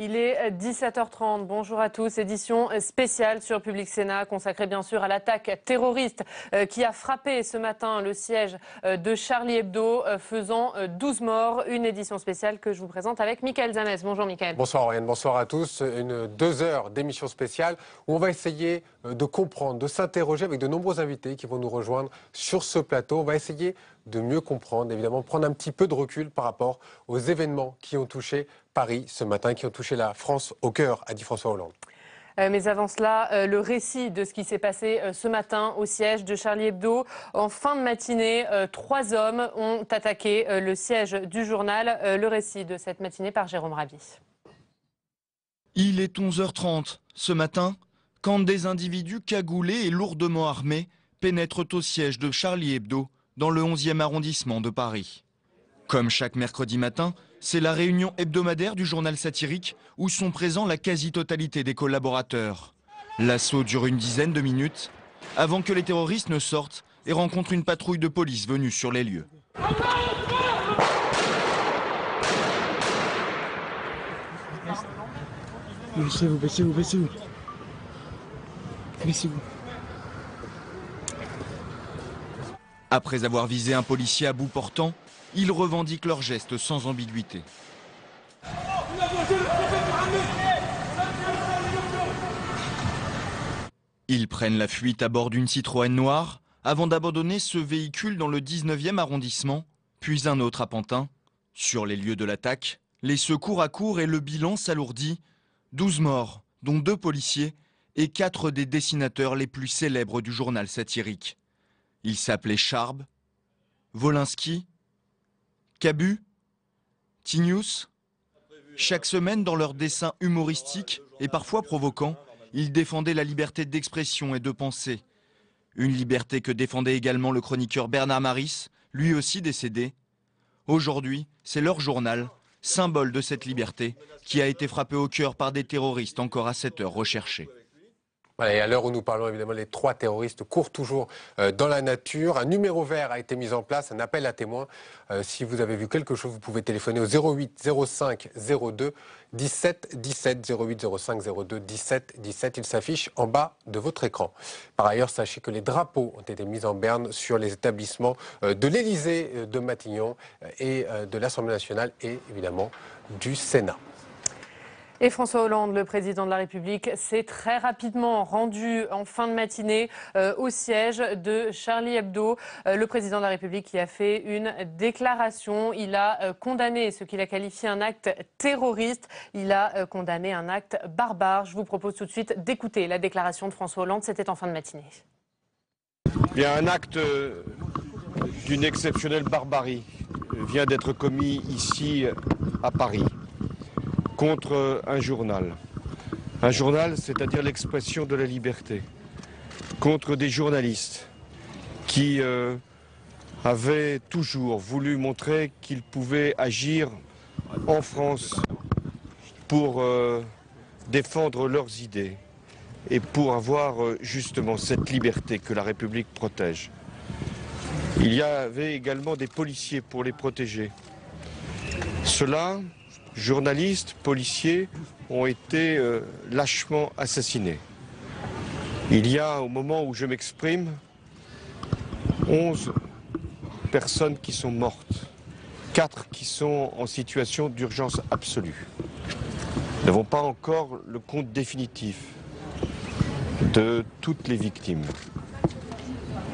Il est 17h30. Bonjour à tous. Édition spéciale sur Public Sénat consacrée bien sûr à l'attaque terroriste qui a frappé ce matin le siège de Charlie Hebdo, faisant 12 morts. Une édition spéciale que je vous présente avec Mickaël Zamès. Bonjour Mickaël. Bonsoir Oriane, bonsoir à tous. 2 heures d'émission spéciale où on va essayer de comprendre, de s'interroger avec de nombreux invités qui vont nous rejoindre sur ce plateau. On va essayer de mieux comprendre, évidemment, prendre un petit peu de recul par rapport aux événements qui ont touché Paris ce matin, qui ont touché la France au cœur, a dit François Hollande. Mais avant cela, le récit de ce qui s'est passé ce matin au siège de Charlie Hebdo. En fin de matinée, 3 hommes ont attaqué le siège du journal. Le récit de cette matinée par Jérôme Raby. Il est 11h30 ce matin, quand des individus cagoulés et lourdement armés pénètrent au siège de Charlie Hebdo dans le 11e arrondissement de Paris. Comme chaque mercredi matin, c'est la réunion hebdomadaire du journal satirique où sont présents la quasi-totalité des collaborateurs. L'assaut dure une dizaine de minutes avant que les terroristes ne sortent et rencontrent une patrouille de police venue sur les lieux. Baissez-vous. Après avoir visé un policier à bout portant, ils revendiquent leur geste sans ambiguïté. Ils prennent la fuite à bord d'une Citroën noire avant d'abandonner ce véhicule dans le 19e arrondissement, puis un autre à Pantin. Sur les lieux de l'attaque, les secours accourent et le bilan s'alourdit. 12 morts, dont 2 policiers et 4 des dessinateurs les plus célèbres du journal satirique. Ils s'appelaient Charb, Wolinski, Cabu, Tinius. Chaque semaine, dans leurs dessins humoristiques et parfois provoquants, ils défendaient la liberté d'expression et de pensée. Une liberté que défendait également le chroniqueur Bernard Maris, lui aussi décédé. Aujourd'hui, c'est leur journal, symbole de cette liberté, qui a été frappé au cœur par des terroristes encore à cette heure recherchés. Voilà, et à l'heure où nous parlons, évidemment, les 3 terroristes courent toujours dans la nature. Un numéro vert a été mis en place, un appel à témoins. Si vous avez vu quelque chose, vous pouvez téléphoner au 08 05 02 17 17, 08 05 02 17 17. Il s'affiche en bas de votre écran. Par ailleurs, sachez que les drapeaux ont été mis en berne sur les établissements de l'Élysée, de Matignon et de l'Assemblée nationale et évidemment du Sénat. Et François Hollande, le président de la République, s'est très rapidement rendu en fin de matinée au siège de Charlie Hebdo. Le président de la République qui a fait une déclaration. Il a condamné ce qu'il a qualifié un acte terroriste. Il a condamné un acte barbare. Je vous propose tout de suite d'écouter la déclaration de François Hollande. C'était en fin de matinée. Il y a un acte d'une exceptionnelle barbarie vient d'être commis ici à Paris contre un journal. Un journal, c'est-à-dire l'expression de la liberté. Contre des journalistes qui avaient toujours voulu montrer qu'ils pouvaient agir en France pour défendre leurs idées et pour avoir justement cette liberté que la République protège. Il y avait également des policiers pour les protéger. Ceux-là, journalistes, policiers, ont été lâchement assassinés. Il y a, au moment où je m'exprime, 11 personnes qui sont mortes, 4 qui sont en situation d'urgence absolue. Nous n'avons pas encore le compte définitif de toutes les victimes.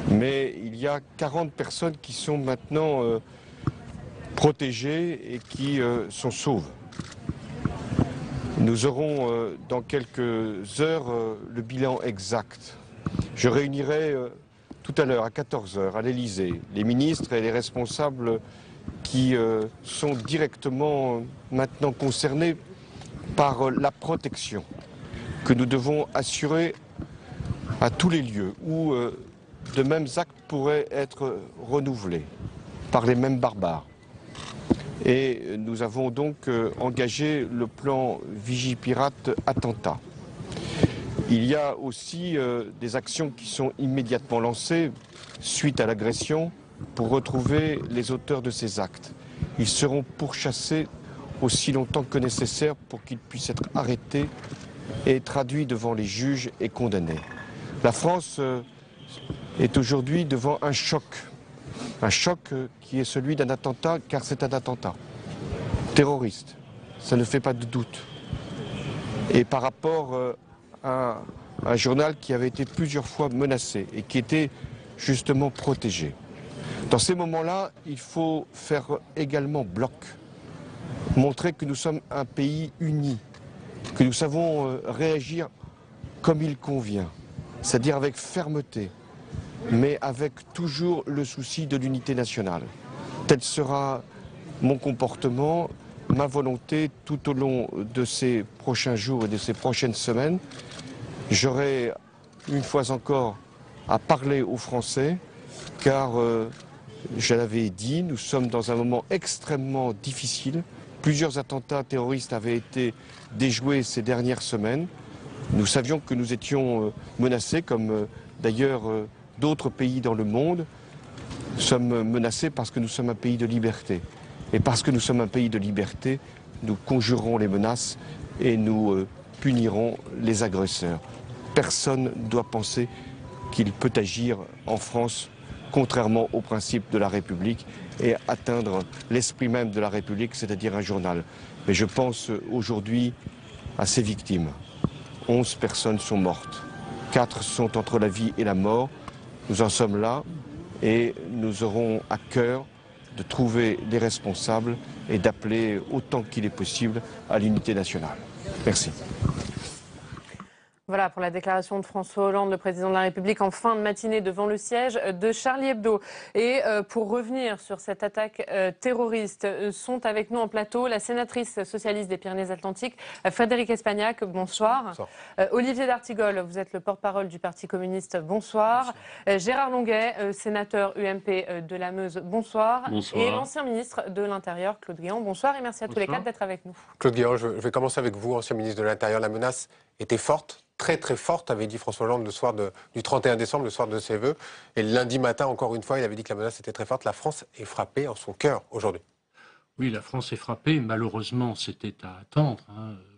Mais il y a 40 personnes qui sont maintenant protégées et qui sont sauves. Nous aurons dans quelques heures le bilan exact. Je réunirai tout à l'heure à 14 h à l'Élysée les ministres et les responsables qui sont directement maintenant concernés par la protection que nous devons assurer à tous les lieux où de mêmes actes pourraient être renouvelés par les mêmes barbares. Et nous avons donc engagé le plan Vigipirate attentat. Il y a aussi des actions qui sont immédiatement lancées suite à l'agression pour retrouver les auteurs de ces actes. Ils seront pourchassés aussi longtemps que nécessaire pour qu'il puisse être arrêté et traduit devant les juges et condamné. La France est aujourd'hui devant un choc qui est celui d'un attentat, car c'est un attentat terroriste, ça ne fait pas de doute. Et par rapport à un journal qui avait été plusieurs fois menacé et qui était justement protégé. Dans ces moments-là, il faut faire également bloc, montrer que nous sommes un pays uni, que nous savons réagir comme il convient, c'est-à-dire avec fermeté, mais avec toujours le souci de l'unité nationale. Tel sera mon comportement, ma volonté tout au long de ces prochains jours et de ces prochaines semaines. J'aurai une fois encore à parler aux Français, car je l'avais dit, nous sommes dans un moment extrêmement difficile. Plusieurs attentats terroristes avaient été déjoués ces dernières semaines. Nous savions que nous étions menacés, comme d'ailleurs d'autres pays dans le monde. Nous sommes menacés parce que nous sommes un pays de liberté. Et parce que nous sommes un pays de liberté, nous conjurons les menaces et nous punirons les agresseurs. Personne ne doit penser qu'il peut agir en France contrairement aux principes de la République et atteindre l'esprit même de la République, c'est-à-dire un journal. Mais je pense aujourd'hui à ces victimes. 11 personnes sont mortes. 4 sont entre la vie et la mort. Nous en sommes là et nous aurons à cœur de trouver les responsables et d'appeler autant qu'il est possible à l'unité nationale. Merci. Voilà pour la déclaration de François Hollande, le président de la République, en fin de matinée devant le siège de Charlie Hebdo. Et pour revenir sur cette attaque terroriste, sont avec nous en plateau la sénatrice socialiste des Pyrénées-Atlantiques, Frédérique Espagnac, bonsoir. Bonsoir. Olivier d'Artigol, vous êtes le porte-parole du Parti communiste, bonsoir. Gérard Longuet, sénateur UMP de la Meuse, bonsoir. Bonsoir. Et l'ancien ministre de l'Intérieur, Claude Guéant, bonsoir. Et merci à tous les quatre d'être avec nous. Claude Guéant, je vais commencer avec vous, ancien ministre de l'Intérieur. La menace était forte, très très forte, avait dit François Hollande le soir du 31 décembre, le soir de ses vœux. Et le lundi matin, encore une fois, il avait dit que la menace était très forte. La France est frappée en son cœur aujourd'hui. Oui, la France est frappée. Malheureusement, c'était à attendre.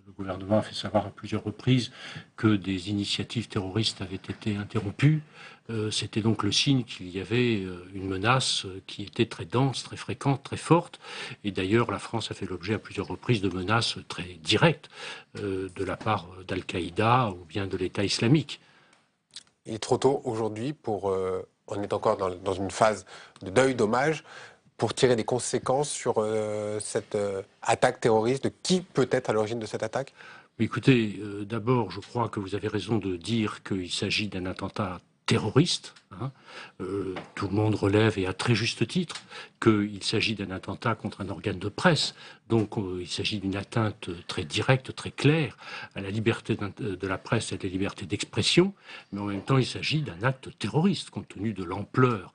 Le gouvernement a fait savoir à plusieurs reprises que des initiatives terroristes avaient été interrompues. C'était donc le signe qu'il y avait une menace qui était très dense, très fréquente, très forte. Et d'ailleurs, la France a fait l'objet à plusieurs reprises de menaces très directes de la part d'Al-Qaïda ou bien de l'État islamique. Il est trop tôt aujourd'hui pour... on est encore dans une phase de deuil, d'hommage, pour tirer des conséquences sur cette attaque terroriste. De qui peut être à l'origine de cette attaque ? Écoutez, d'abord, je crois que vous avez raison de dire qu'il s'agit d'un attentat terroriste. Tout le monde relève, et à très juste titre, qu'il s'agit d'un attentat contre un organe de presse. Donc il s'agit d'une atteinte très directe, très claire à la liberté de la presse et à la liberté d'expression, mais en même temps il s'agit d'un acte terroriste, compte tenu de l'ampleur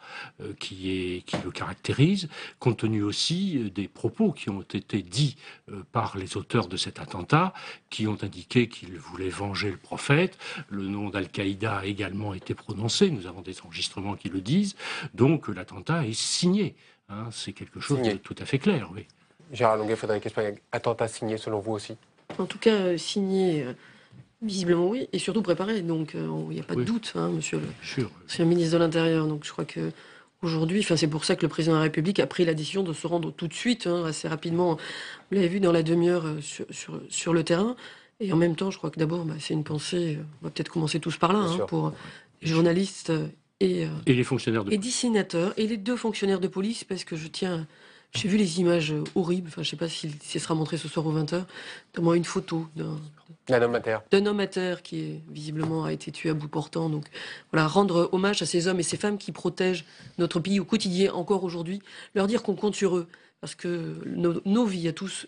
qui le caractérise, compte tenu aussi des propos qui ont été dits par les auteurs de cet attentat, qui ont indiqué qu'ils voulaient venger le prophète. Le nom d'Al-Qaïda a également été prononcé, nous avons des enregistrements qui le disent, donc l'attentat est signé. C'est quelque chose de tout à fait clair, oui. Gérard Longuet, Frédérique Espagnac, attentat signé selon vous aussi ? En tout cas, signé, visiblement oui, et surtout préparé. Donc il n'y a pas de doute, monsieur le ministre de l'Intérieur. Donc je crois que aujourd'hui, c'est pour ça que le président de la République a pris la décision de se rendre tout de suite, assez rapidement. Vous l'avez vu dans la demi-heure sur le terrain. Et en même temps, je crois que d'abord, c'est une pensée. On va peut-être commencer tous par là, pour les journalistes et les fonctionnaires de police. Et dessinateurs et les 2 fonctionnaires de police, parce que j'ai vu les images horribles, je ne sais pas si ce sera montré ce soir aux 20h, notamment une photo d'un homme à terre qui visiblement a été tué à bout portant. Donc voilà, rendre hommage à ces hommes et ces femmes qui protègent notre pays au quotidien, encore aujourd'hui, leur dire qu'on compte sur eux, parce que nos vies à tous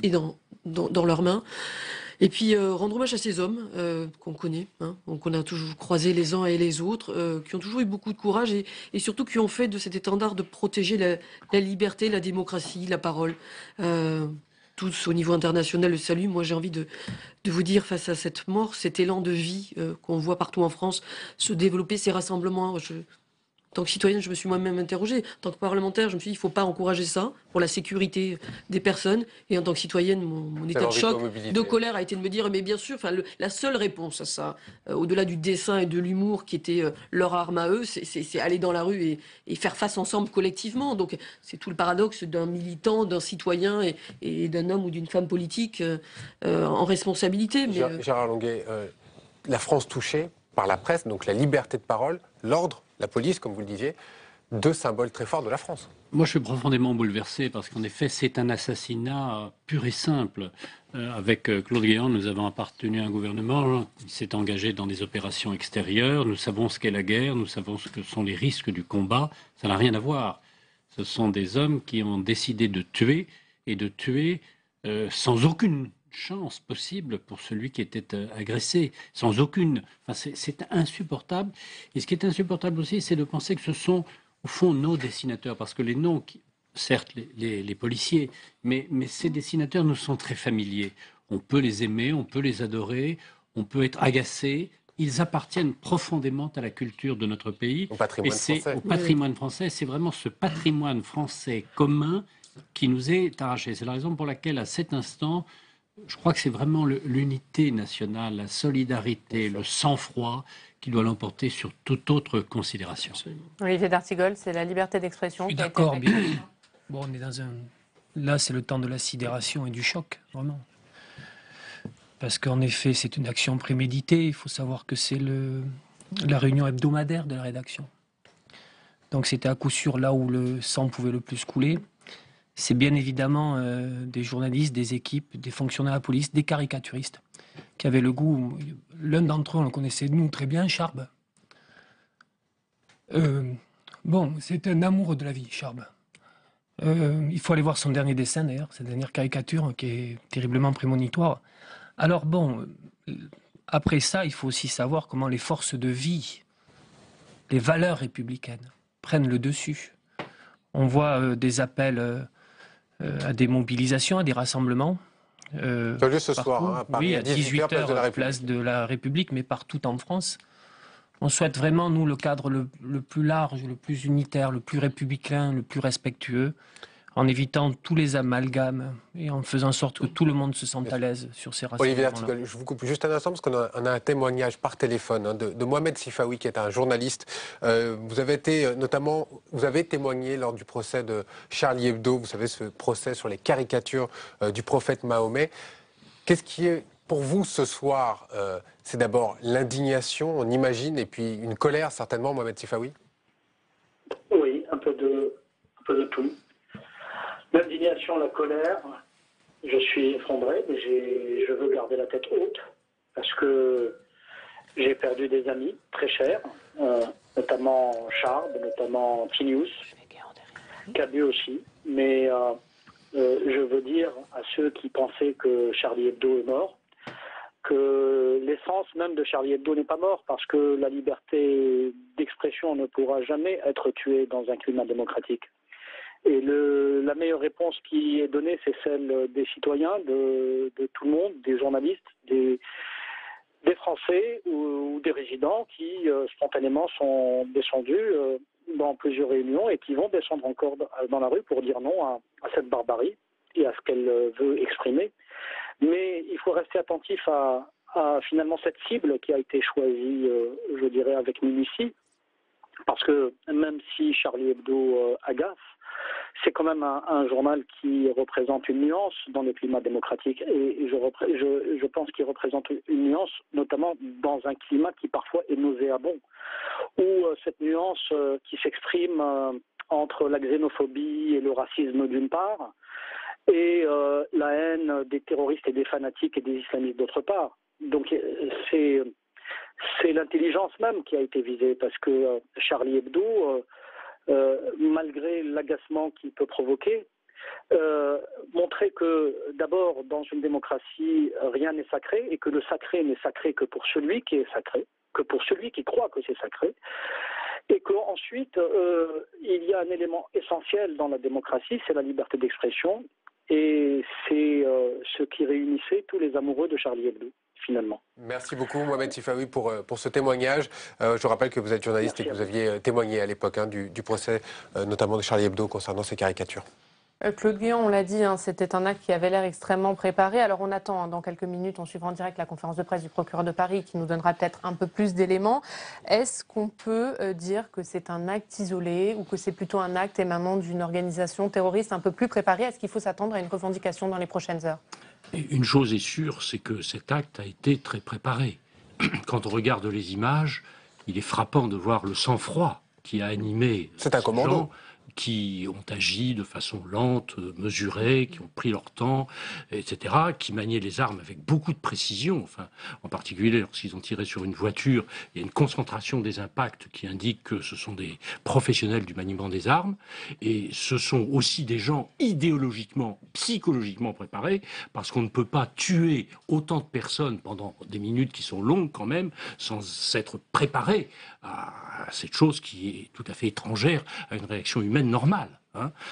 est dans leurs mains. Et puis rendre hommage à ces hommes qu'on connaît, qu'on a toujours croisés les uns et les autres, qui ont toujours eu beaucoup de courage et surtout qui ont fait de cet étendard de protéger la liberté, la démocratie, la parole. Tous au niveau international le saluent. Moi j'ai envie de vous dire, face à cette mort, cet élan de vie qu'on voit partout en France se développer, ces rassemblements. tant que citoyenne, je me suis moi-même interrogée. En tant que parlementaire, je me suis dit, il ne faut pas encourager ça pour la sécurité des personnes. Et en tant que citoyenne, mon état de choc, de colère a été de me dire, mais bien sûr, la seule réponse à ça, au-delà du dessin et de l'humour qui était leur arme à eux, c'est aller dans la rue et faire face ensemble collectivement. Donc c'est tout le paradoxe d'un militant, d'un citoyen et d'un homme ou d'une femme politique en responsabilité. Mais, Gérard Longuet, la France touchée par la presse, donc la liberté de parole, l'ordre, la police, comme vous le disiez, deux symboles très forts de la France. Moi, je suis profondément bouleversé parce qu'en effet, c'est un assassinat pur et simple. Avec Claude Guéant, nous avons appartenu à un gouvernement qui s'est engagé dans des opérations extérieures. Nous savons ce qu'est la guerre, nous savons ce que sont les risques du combat. Ça n'a rien à voir. Ce sont des hommes qui ont décidé de tuer et de tuer sans aucune chance possible pour celui qui était agressé, sans aucune... Enfin, c'est insupportable. Et ce qui est insupportable aussi, c'est de penser que ce sont au fond nos dessinateurs, parce que les noms, certes les policiers, mais ces dessinateurs nous sont très familiers. On peut les aimer, on peut les adorer, on peut être agacé. Ils appartiennent profondément à la culture de notre pays. Au patrimoine français. Au patrimoine français. C'est vraiment ce patrimoine français commun qui nous est arraché. C'est la raison pour laquelle, à cet instant, je crois que c'est vraiment l'unité nationale, la solidarité, le sang-froid qui doit l'emporter sur toute autre considération. Olivier d'Artigol, c'est la liberté d'expression. Je suis d'accord, bien. Bon, on est dans un... Là, c'est le temps de la sidération et du choc, vraiment. Parce qu'en effet, c'est une action préméditée. Il faut savoir que c'est la réunion hebdomadaire de la rédaction. Donc c'était à coup sûr là où le sang pouvait le plus couler. C'est bien évidemment des journalistes, des équipes, des fonctionnaires de la police, des caricaturistes qui avaient le goût. L'un d'entre eux, on le connaissait nous très bien, Charb. Bon, c'est un amoureux de la vie, Charb. Il faut aller voir son dernier dessin d'ailleurs, sa dernière caricature qui est terriblement prémonitoire. Alors bon, après ça, il faut aussi savoir comment les forces de vie, les valeurs républicaines prennent le dessus. On voit des appels à des mobilisations, à des rassemblements. Ça a lieu ce soir, hein, à Paris, oui, à 18h, place de la République, mais partout en France. On souhaite vraiment, nous, le cadre le plus large, le plus unitaire, le plus républicain, le plus respectueux, en évitant tous les amalgames et en faisant en sorte que tout le monde se sente à l'aise sur ces rassemblements. Olivier D'Artigol, je vous coupe juste un instant parce qu'on a un témoignage par téléphone de Mohamed Sifawi, qui est un journaliste. Vous avez témoigné lors du procès de Charlie Hebdo, vous savez, ce procès sur les caricatures du prophète Mahomet. Qu'est-ce qui est pour vous ce soir? C'est d'abord l'indignation, on imagine, et puis une colère certainement, Mohamed Sifawi? Oui, un peu de tout. L'indignation, la colère, je suis effondré, mais je veux garder la tête haute parce que j'ai perdu des amis très chers, notamment Charb, notamment Tinius, Cabu aussi. Mais je veux dire à ceux qui pensaient que Charlie Hebdo est mort, que l'essence même de Charlie Hebdo n'est pas mort parce que la liberté d'expression ne pourra jamais être tuée dans un climat démocratique. Et la meilleure réponse qui est donnée, c'est celle des citoyens, de tout le monde, des journalistes, des Français ou des résidents qui spontanément sont descendus dans plusieurs réunions et qui vont descendre encore dans la rue pour dire non à cette barbarie et à ce qu'elle veut exprimer. Mais il faut rester attentif à finalement cette cible qui a été choisie, je dirais, avec minutie, parce que même si Charlie Hebdo agace, c'est quand même un journal qui représente une nuance dans le climat démocratique. Et je pense qu'il représente une nuance, notamment dans un climat qui parfois est nauséabond, où cette nuance qui s'exprime entre la xénophobie et le racisme d'une part, et la haine des terroristes et des fanatiques et des islamistes d'autre part. Donc c'est l'intelligence même qui a été visée, parce que Charlie Hebdo... malgré l'agacement qu'il peut provoquer, montrer que d'abord dans une démocratie rien n'est sacré et que le sacré n'est sacré que pour celui qui est sacré, que pour celui qui croit que c'est sacré, et qu'ensuite il y a un élément essentiel dans la démocratie, c'est la liberté d'expression, et c'est ce qui réunissait tous les amoureux de Charlie Hebdo. finalement. Merci beaucoup Mohamed Sifaoui pour ce témoignage. Je rappelle que vous êtes journaliste et que vous aviez témoigné à l'époque du procès, notamment de Charlie Hebdo, concernant ces caricatures. Claude Guyon, on l'a dit, c'était un acte qui avait l'air extrêmement préparé. Alors on attend, dans quelques minutes, on suivra en direct la conférence de presse du procureur de Paris qui nous donnera peut-être un peu plus d'éléments. Est-ce qu'on peut dire que c'est un acte isolé ou que c'est plutôt un acte émanant d'une organisation terroriste un peu plus préparée? Est-ce qu'il faut s'attendre à une revendication dans les prochaines heures? Une chose est sûre, c'est que cet acte a été très préparé. Quand on regarde les images, il est frappant de voir le sang-froid qui a animé ces gens qui ont agi de façon lente, mesurée, qui ont pris leur temps, etc., qui maniaient les armes avec beaucoup de précision. Enfin, en particulier, lorsqu'ils ont tiré sur une voiture, il y a une concentration des impacts qui indique que ce sont des professionnels du maniement des armes. Et ce sont aussi des gens idéologiquement, psychologiquement préparés, parce qu'on ne peut pas tuer autant de personnes pendant des minutes qui sont longues quand même, sans s'être préparé à cette chose qui est tout à fait étrangère à une réaction humaine normale.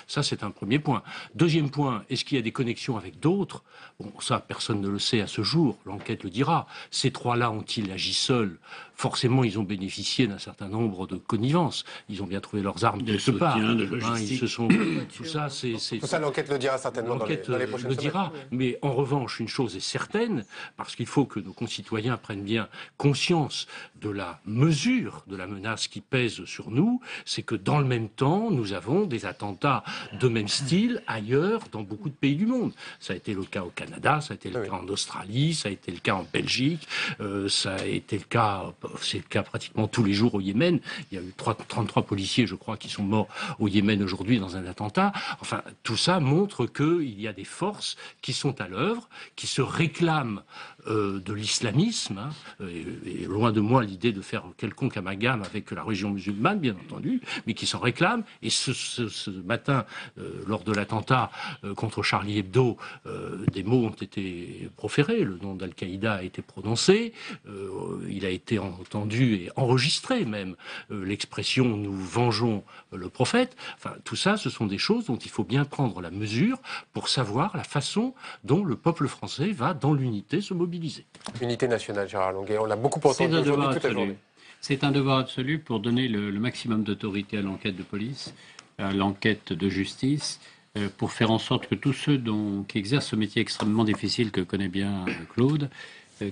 Ça, c'est un premier point. Deuxième point, est-ce qu'il y a des connexions avec d'autres? Bon, ça, personne ne le sait à ce jour. L'enquête le dira. Ces trois-là ont-ils agi seuls? Forcément, ils ont bénéficié d'un certain nombre de connivences. Ils ont bien trouvé leurs armes de part. De logistique. Ils se sont... Tout ça, Tout ça, l'enquête le dira certainement dans les prochaines semaines. Dira. Mais en revanche, une chose est certaine, parce qu'il faut que nos concitoyens prennent bien conscience de la mesure de la menace qui pèse sur nous, c'est que dans le même temps, nous avons des attentats de même style ailleurs dans beaucoup de pays du monde. Ça a été le cas au Canada, ça a été le cas en Australie, ça a été le cas en Belgique, ça a été le cas, c'est le cas pratiquement tous les jours au Yémen. Il y a eu 33 policiers, je crois, qui sont morts au Yémen aujourd'hui dans un attentat. Enfin, tout ça montre qu'il y a des forces qui sont à l'œuvre, qui se réclament de l'islamisme, et loin de moi l'idée de faire quelconque amalgame avec la religion musulmane, bien entendu, mais qui s'en réclament. Et ce matin, lors de l'attentat contre Charlie Hebdo, des mots ont été proférés, le nom d'Al-Qaïda a été prononcé, il a été entendu et enregistré même l'expression « nous vengeons le prophète ». Enfin, tout ça, ce sont des choses dont il faut bien prendre la mesure pour savoir la façon dont le peuple français va, dans l'unité, se mobiliser. Unité nationale, Gérard Longuet, on l'a beaucoup entendu aujourd'hui toute la journée. C'est un devoir absolu pour donner le maximum d'autorité à l'enquête de police, à l'enquête de justice, pour faire en sorte que tous ceux qui exercent ce métier extrêmement difficile que connaît bien Claude,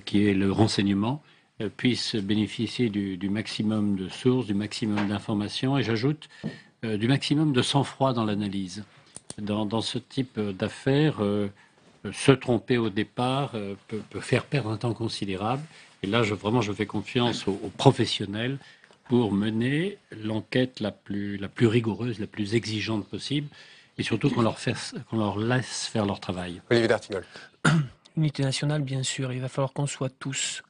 qui est le renseignement, puissent bénéficier du maximum de sources, du maximum d'informations, et j'ajoute du maximum de sang-froid dans l'analyse. Dans ce type d'affaires, se tromper au départ peut faire perdre un temps considérable. Et là, je fais confiance aux professionnels pour mener l'enquête la plus rigoureuse, la plus exigeante possible, et surtout qu'on leur laisse faire leur travail. Olivier D'Artigol. Unité nationale, bien sûr. Il va falloir qu'on soit tous,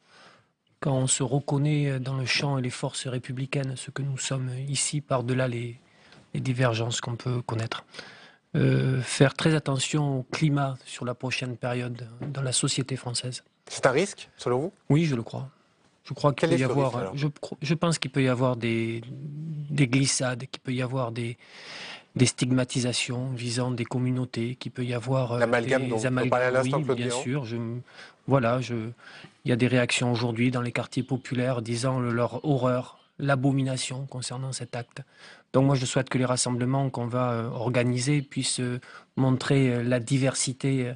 quand on se reconnaît dans le champ et les forces républicaines, ce que nous sommes ici, par-delà les divergences qu'on peut connaître. Faire très attention au climat sur la prochaine période dans la société française. C'est un risque, selon vous? Oui, je le crois. Je crois qu'il peut y avoir. Je pense qu'il peut y avoir des glissades, qu'il peut y avoir des stigmatisations visant des communautés, qu'il peut y avoir l'amalgame dont on parlait à l'instant, oui, bien sûr. Il y a des réactions aujourd'hui dans les quartiers populaires disant leur horreur, l'abomination concernant cet acte. Donc moi, je souhaite que les rassemblements qu'on va organiser puissent montrer la diversité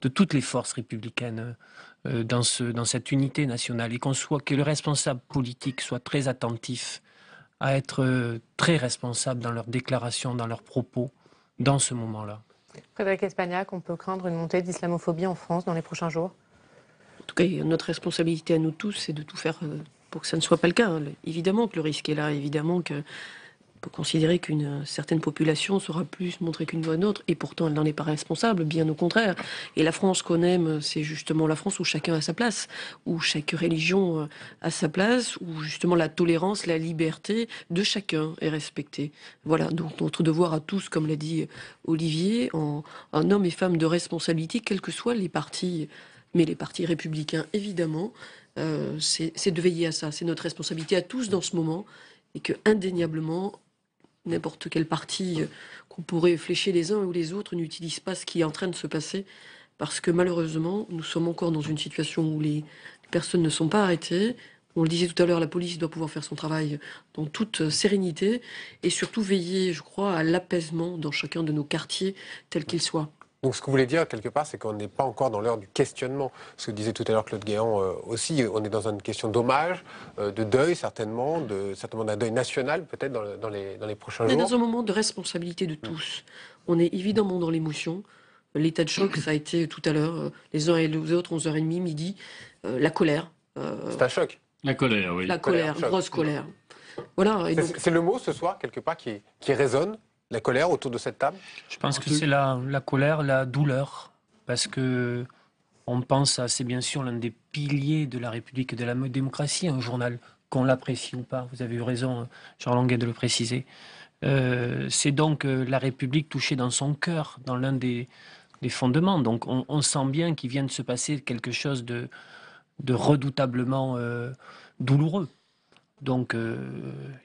de toutes les forces républicaines dans cette unité nationale et que le responsable politique soit très attentif à être très responsable dans leurs déclarations, dans leurs propos, dans ce moment-là. Frédéric Espagnac, on peut craindre une montée d'islamophobie en France dans les prochains jours? En tout cas, notre responsabilité à nous tous, c'est de tout faire pour que ça ne soit pas le cas. Évidemment que le risque est là, évidemment qu'on peut considérer qu'une certaine population sera plus montrée qu'une autre, et pourtant elle n'en est pas responsable, bien au contraire. Et la France qu'on aime, c'est justement la France où chacun a sa place, où chaque religion a sa place, où justement la tolérance, la liberté de chacun est respectée. Voilà, donc notre devoir à tous, comme l'a dit Olivier, en hommes et femmes de responsabilité, quels que soient les partis, mais les partis républicains évidemment, c'est de veiller à ça. C'est notre responsabilité à tous dans ce moment, et que indéniablement, n'importe quel parti qu'on pourrait flécher les uns ou les autres n'utilise pas ce qui est en train de se passer parce que malheureusement, nous sommes encore dans une situation où les personnes ne sont pas arrêtées. On le disait tout à l'heure, la police doit pouvoir faire son travail dans toute sérénité et surtout veiller, je crois, à l'apaisement dans chacun de nos quartiers, tels qu'ils soient. Donc ce que vous voulez dire, quelque part, c'est qu'on n'est pas encore dans l'heure du questionnement. Ce que disait tout à l'heure Claude Guéant aussi, on est dans une question d'hommage, de deuil certainement d'un deuil national peut-être dans les prochains jours. On est dans un moment de responsabilité de tous. On est évidemment dans l'émotion. L'état de choc, ça a été tout à l'heure, les uns et les autres, 11h30, midi, la colère. C'est un choc. La colère, oui. La colère, grosse colère. Voilà. C'est le mot ce soir, quelque part, qui résonne, la colère autour de cette table? Je pense que c'est la colère, la douleur, parce que on pense à, c'est bien sûr l'un des piliers de la République et de la démocratie, un journal, qu'on l'apprécie ou pas. Vous avez eu raison, Jean Longuet, de le préciser. C'est donc la République touchée dans son cœur, dans l'un des fondements. Donc on sent bien qu'il vient de se passer quelque chose de redoutablement douloureux. Donc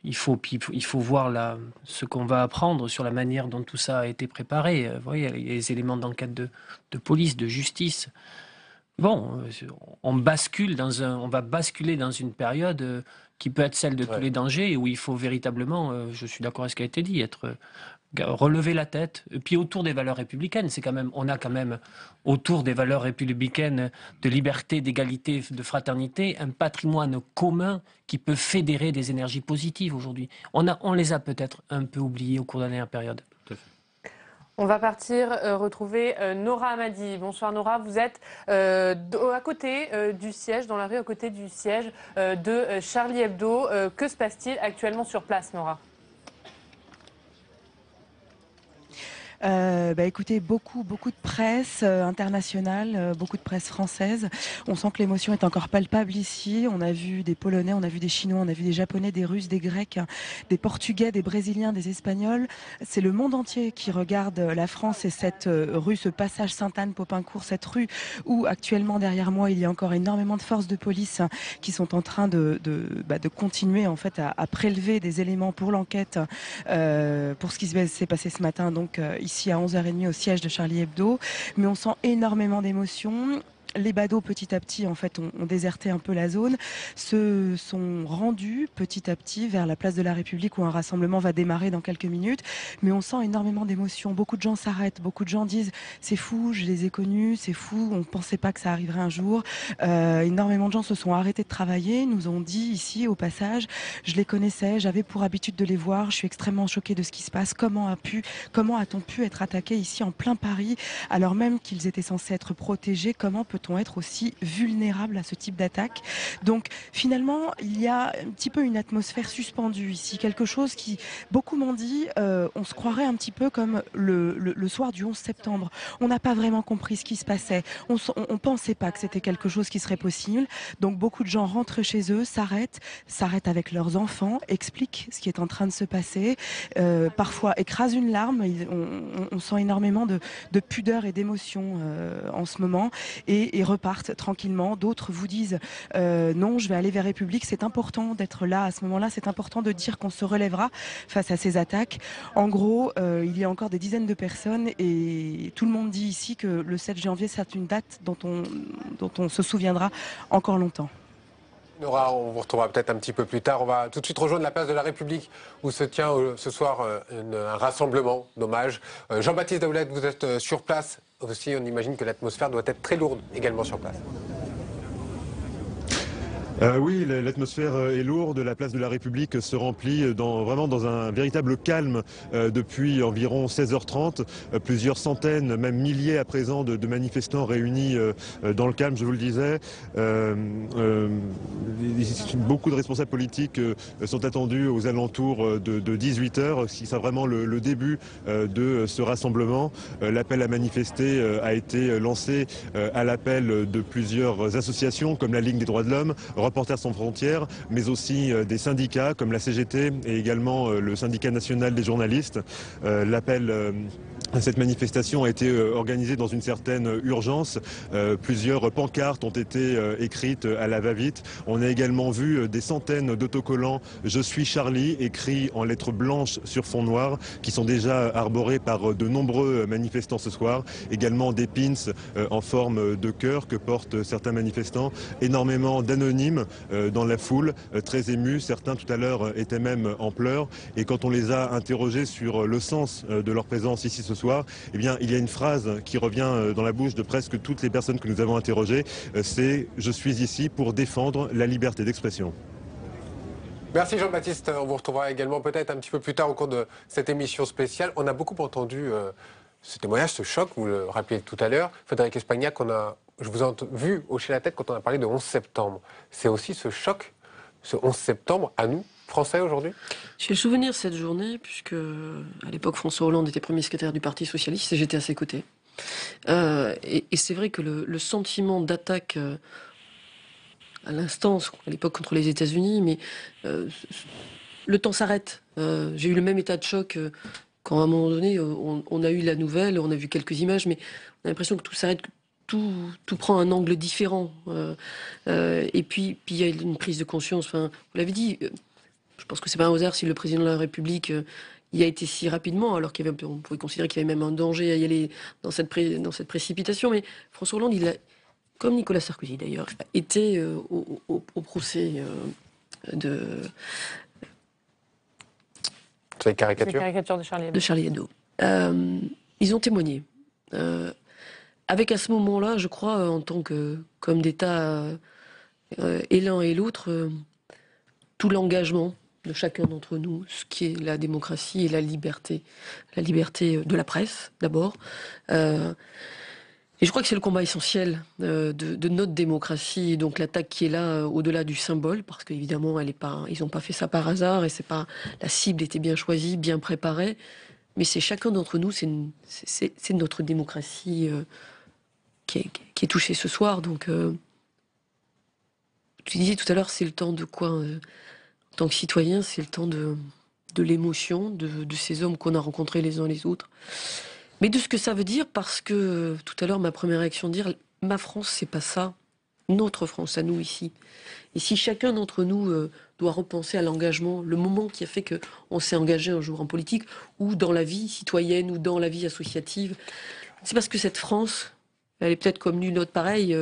il faut voir ce qu'on va apprendre sur la manière dont tout ça a été préparé. Vous voyez, il y a les éléments d'enquête de police, de justice. Bon, on va basculer dans une période qui peut être celle de tous les dangers, où il faut véritablement, je suis d'accord avec ce qui a été dit, relever la tête, et puis autour des valeurs républicaines. On a quand même autour des valeurs républicaines de liberté, d'égalité, de fraternité, un patrimoine commun qui peut fédérer des énergies positives aujourd'hui. On les a peut-être un peu oubliées au cours de la dernière période. On va partir retrouver Nora Hamadi. Bonsoir Nora, vous êtes à côté du siège, dans la rue à côté du siège de Charlie Hebdo. Que se passe-t-il actuellement sur place, Nora ? Écoutez, beaucoup de presse internationale, beaucoup de presse française. On sent que l'émotion est encore palpable ici. On a vu des Polonais, on a vu des Chinois, on a vu des Japonais, des Russes, des Grecs, des Portugais, des Brésiliens, des Espagnols. C'est le monde entier qui regarde la France et cette rue, ce passage Sainte-Anne-Popincourt, cette rue où actuellement derrière moi il y a encore énormément de forces de police qui sont en train de continuer en fait à prélever des éléments pour l'enquête pour ce qui s'est passé ce matin. Donc ici à 11h30 au siège de Charlie Hebdo, mais on sent énormément d'émotions. Les badauds, petit à petit, en fait, ont déserté un peu la zone, se sont rendus petit à petit vers la place de la République où un rassemblement va démarrer dans quelques minutes. Mais on sent énormément d'émotions. Beaucoup de gens s'arrêtent, beaucoup de gens disent « c'est fou, je les ai connus, c'est fou, on ne pensait pas que ça arriverait un jour ». Énormément de gens se sont arrêtés de travailler, nous ont dit ici au passage « je les connaissais, j'avais pour habitude de les voir, je suis extrêmement choquée de ce qui se passe, comment a-t-on pu être attaqué ici en plein Paris alors même qu'ils étaient censés être protégés, comment peut-on être aussi vulnérable à ce type d'attaque ?» Donc finalement, il y a un petit peu une atmosphère suspendue ici, quelque chose qui, beaucoup m'ont dit, on se croirait un petit peu comme le soir du 11 septembre. On n'a pas vraiment compris ce qui se passait. On pensait pas que c'était quelque chose qui serait possible. Donc beaucoup de gens rentrent chez eux, s'arrêtent avec leurs enfants, expliquent ce qui est en train de se passer, parfois écrasent une larme. On sent énormément de pudeur et d'émotion en ce moment et repartent tranquillement. D'autres vous disent non, je vais aller vers République. C'est important d'être là à ce moment-là. C'est important de dire qu'on se relèvera face à ces attaques. En gros, il y a encore des dizaines de personnes et tout le monde dit ici que le 7 janvier, c'est une date dont on se souviendra encore longtemps. Nora, on vous retrouvera peut-être un petit peu plus tard. On va tout de suite rejoindre la place de la République où se tient ce soir un rassemblement d'hommage. Jean-Baptiste Daoulette, vous êtes sur place aussi. On imagine que l'atmosphère doit être très lourde également sur place. Oui, l'atmosphère est lourde. La place de la République se remplit vraiment dans un véritable calme depuis environ 16h30. Plusieurs centaines, même milliers à présent de manifestants réunis dans le calme, je vous le disais. Beaucoup de responsables politiques sont attendus aux alentours de 18h, ce qui sera vraiment le début de ce rassemblement. L'appel à manifester a été lancé à l'appel de plusieurs associations comme la Ligue des droits de l'homme, Reporters sans frontières, mais aussi des syndicats comme la CGT et également le syndicat national des journalistes. L'appel Cette manifestation a été organisée dans une certaine urgence. Plusieurs pancartes ont été écrites à la va-vite. On a également vu des centaines d'autocollants « Je suis Charlie » écrits en lettres blanches sur fond noir, qui sont déjà arborés par de nombreux manifestants ce soir. Également des pins en forme de cœur que portent certains manifestants. Énormément d'anonymes dans la foule, très émus. Certains tout à l'heure étaient même en pleurs. Et quand on les a interrogés sur le sens de leur présence ici ce soir, eh bien, il y a une phrase qui revient dans la bouche de presque toutes les personnes que nous avons interrogées, c'est « Je suis ici pour défendre la liberté d'expression ». Merci Jean-Baptiste, on vous retrouvera également peut-être un petit peu plus tard au cours de cette émission spéciale. On a beaucoup entendu ce témoignage, ce choc, vous le rappeliez tout à l'heure. Frédéric Espagnac, je vous ai vu hocher la tête quand on a parlé de 11 septembre. C'est aussi ce choc, ce 11 septembre, à nous, Français aujourd'hui? J'ai le souvenir de cette journée, puisque à l'époque François Hollande était premier secrétaire du Parti Socialiste et j'étais à ses côtés. Et c'est vrai que le sentiment d'attaque à l'instant, à l'époque contre les États-Unis, mais le temps s'arrête. J'ai eu le même état de choc quand à un moment donné on a eu la nouvelle, on a vu quelques images, mais on a l'impression que tout s'arrête. Tout prend un angle différent. Et puis il y a une prise de conscience. Enfin, vous l'avez dit. Je pense que c'est pas un hasard si le président de la République y a été si rapidement, alors on pouvait considérer qu'il y avait même un danger à y aller dans cette précipitation. Mais François Hollande, il a, comme Nicolas Sarkozy d'ailleurs, été au procès de ces caricatures de Charlie Hebdo. Ils ont témoigné. Avec à ce moment-là, je crois, en tant qu'homme d'État, et l'un et l'autre, tout l'engagement de chacun d'entre nous, ce qui est la démocratie et la liberté de la presse, d'abord. Et je crois que c'est le combat essentiel de notre démocratie, donc l'attaque qui est là au-delà du symbole, parce qu'évidemment, ils n'ont pas fait ça par hasard, et la cible était bien choisie, bien préparée, mais c'est chacun d'entre nous, c'est notre démocratie qui est touchée ce soir. Donc, tu disais tout à l'heure, c'est le temps de quoi en tant que citoyen, c'est le temps de l'émotion, de ces hommes qu'on a rencontrés les uns les autres. Mais de ce que ça veut dire, parce que tout à l'heure, ma première réaction de dire, ma France, c'est pas ça, notre France, à nous ici. Et si chacun d'entre nous doit repenser à l'engagement, le moment qui a fait qu'on s'est engagé un jour en politique, ou dans la vie citoyenne, ou dans la vie associative, c'est parce que cette France, elle est peut-être comme nulle autre pareille,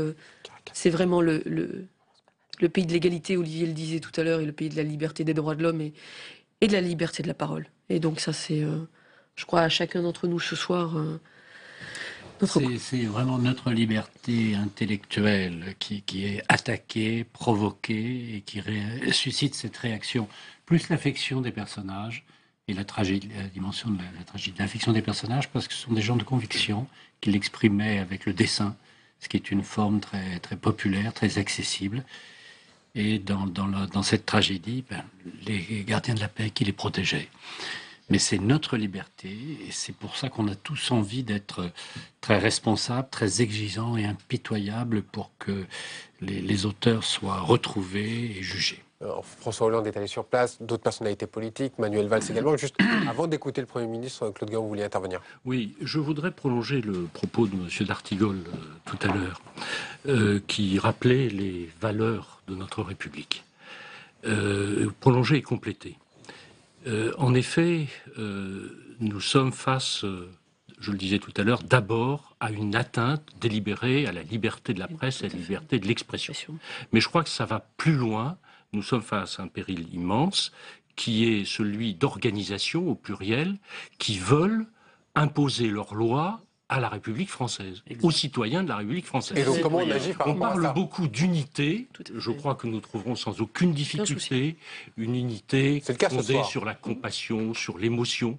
c'est vraiment le pays de l'égalité, Olivier le disait tout à l'heure, et le pays de la liberté des droits de l'homme et de la liberté de la parole. Et donc ça, c'est, je crois, à chacun d'entre nous ce soir, c'est vraiment notre liberté intellectuelle qui est attaquée, provoquée, et qui suscite cette réaction, plus l'affection des personnages, et la dimension de la tragédie, l'affection des personnages, parce que ce sont des gens de conviction qui l'exprimaient avec le dessin, ce qui est une forme très, très populaire, très accessible. Et dans cette tragédie, les gardiens de la paix qui les protégeaient. Mais c'est notre liberté, et c'est pour ça qu'on a tous envie d'être très responsables, très exigeants et impitoyables pour que les auteurs soient retrouvés et jugés. Alors, François Hollande est allé sur place, d'autres personnalités politiques, Manuel Valls également. Juste avant d'écouter le Premier ministre, Claude Guéant, vous vouliez intervenir? Oui, je voudrais prolonger le propos de M. d'Artigol tout à l'heure, qui rappelait les valeurs de notre République. Prolonger et compléter. En effet, nous sommes face, je le disais tout à l'heure, d'abord à une atteinte délibérée à la liberté de la presse et à la liberté de l'expression. Mais je crois que ça va plus loin. Nous sommes face à un péril immense qui est celui d'organisations au pluriel qui veulent imposer leurs lois à la République française, aux citoyens de la République française. Et donc comment on agit par On rapport à ça? parle beaucoup d'unité, je crois que nous trouverons sans aucune difficulté une unité fondée sur la compassion, sur l'émotion.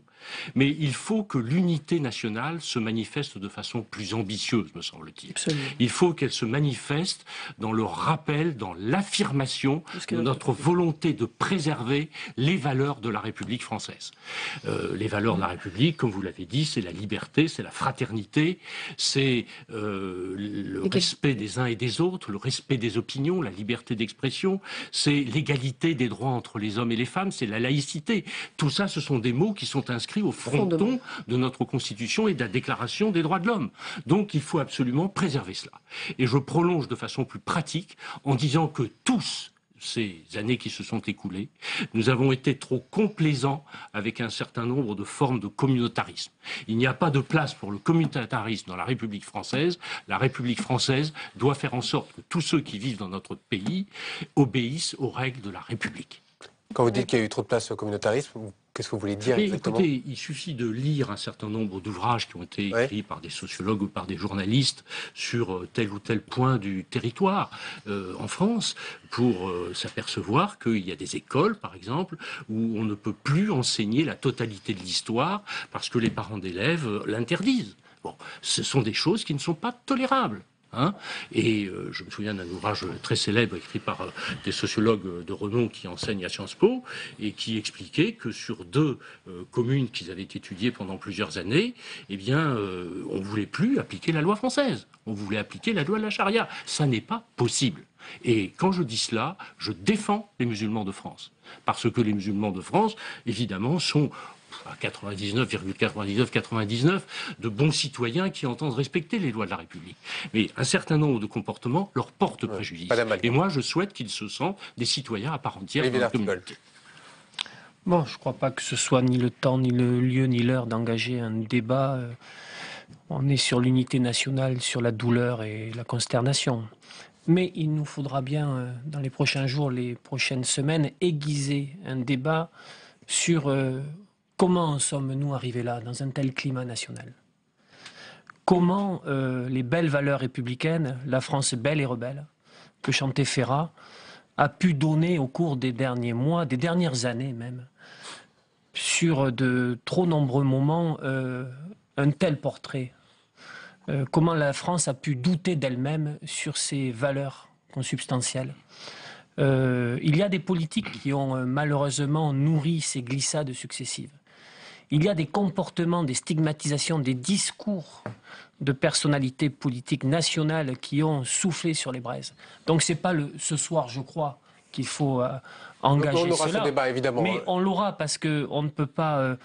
Mais il faut que l'unité nationale se manifeste de façon plus ambitieuse, me semble-t-il. Il faut qu'elle se manifeste dans le rappel, dans l'affirmation de notre volonté de préserver les valeurs de la République française. Les valeurs de la République, comme vous l'avez dit, c'est la liberté, c'est la fraternité, c'est le respect des uns et des autres, le respect des opinions, la liberté d'expression, c'est l'égalité des droits entre les hommes et les femmes, c'est la laïcité. Tout ça, ce sont des mots qui sont inscrits inscrit au fronton de notre Constitution et de la Déclaration des droits de l'homme. Donc il faut absolument préserver cela. Et je prolonge de façon plus pratique en disant que tous ces années qui se sont écoulées, nous avons été trop complaisants avec un certain nombre de formes de communautarisme. Il n'y a pas de place pour le communautarisme dans la République française. La République française doit faire en sorte que tous ceux qui vivent dans notre pays obéissent aux règles de la République. Quand vous dites qu'il y a eu trop de place au communautarisme, qu'est-ce que vous voulez dire exactement ? Écoutez, il suffit de lire un certain nombre d'ouvrages qui ont été écrits par des sociologues ou par des journalistes sur tel ou tel point du territoire en France pour s'apercevoir qu'il y a des écoles, par exemple, où on ne peut plus enseigner la totalité de l'histoire parce que les parents d'élèves l'interdisent. Bon, ce sont des choses qui ne sont pas tolérables. Et je me souviens d'un ouvrage très célèbre écrit par des sociologues de renom qui enseignent à Sciences Po et qui expliquait que sur 2 communes qu'ils avaient étudiées pendant plusieurs années, eh bien, on ne voulait plus appliquer la loi française. On voulait appliquer la loi de la charia. Ça n'est pas possible. Et quand je dis cela, je défends les musulmans de France. Parce que les musulmans de France, évidemment, sont à 99,99 de bons citoyens qui entendent respecter les lois de la République. Mais un certain nombre de comportements leur portent préjudice. Et moi, je souhaite qu'ils se sentent des citoyens à part entière de la communauté. Bon, je ne crois pas que ce soit ni le temps, ni le lieu, ni l'heure d'engager un débat. On est sur l'unité nationale, sur la douleur et la consternation. Mais il nous faudra bien, dans les prochains jours, les prochaines semaines, aiguiser un débat sur comment en sommes-nous arrivés là, dans un tel climat national. Comment les belles valeurs républicaines, la France belle et rebelle, que chantait Ferrat, a pu donner au cours des derniers mois, des dernières années même, sur de trop nombreux moments, un tel portrait. Comment la France a pu douter d'elle-même sur ses valeurs consubstantielles. Il y a des politiques qui ont malheureusement nourri ces glissades successives. Il y a des comportements, des stigmatisations, des discours de personnalités politiques nationales qui ont soufflé sur les braises. Donc c'est pas ce soir, je crois, qu'il faut engager on aura cela. Ce débat, évidemment. Mais on l'aura parce qu'on ne peut pas...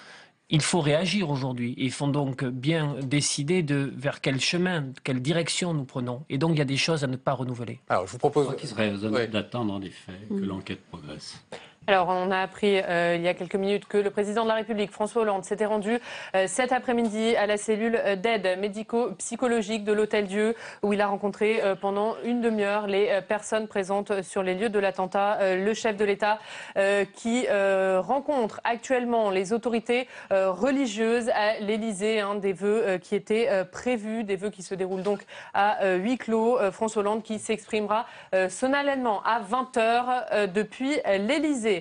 il faut réagir aujourd'hui. Il faut donc bien décider vers quel chemin, quelle direction nous prenons. Et donc il y a des choses à ne pas renouveler. Alors je vous propose... Il serait raisonnable d'attendre en effet que l'enquête progresse. Alors, on a appris il y a quelques minutes que le président de la République, François Hollande, s'était rendu cet après-midi à la cellule d'aide médico-psychologique de l'Hôtel-Dieu, où il a rencontré pendant une demi-heure les personnes présentes sur les lieux de l'attentat. Le chef de l'État qui rencontre actuellement les autorités religieuses à l'Élysée, des vœux qui étaient prévus, des vœux qui se déroulent donc à huis clos. François Hollande qui s'exprimera solennellement à 20h depuis l'Élysée.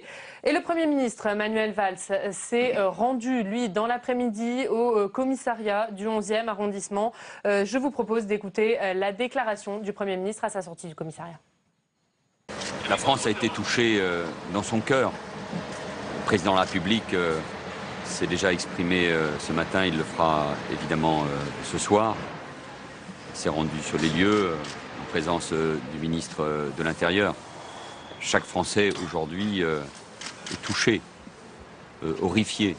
Et le Premier ministre Manuel Valls s'est rendu, lui, dans l'après-midi au commissariat du 11e arrondissement. Je vous propose d'écouter la déclaration du Premier ministre à sa sortie du commissariat. La France a été touchée dans son cœur. Le président de la République s'est déjà exprimé ce matin, il le fera évidemment ce soir. Il s'est rendu sur les lieux en présence du ministre de l'Intérieur. Chaque Français aujourd'hui est touché, horrifié.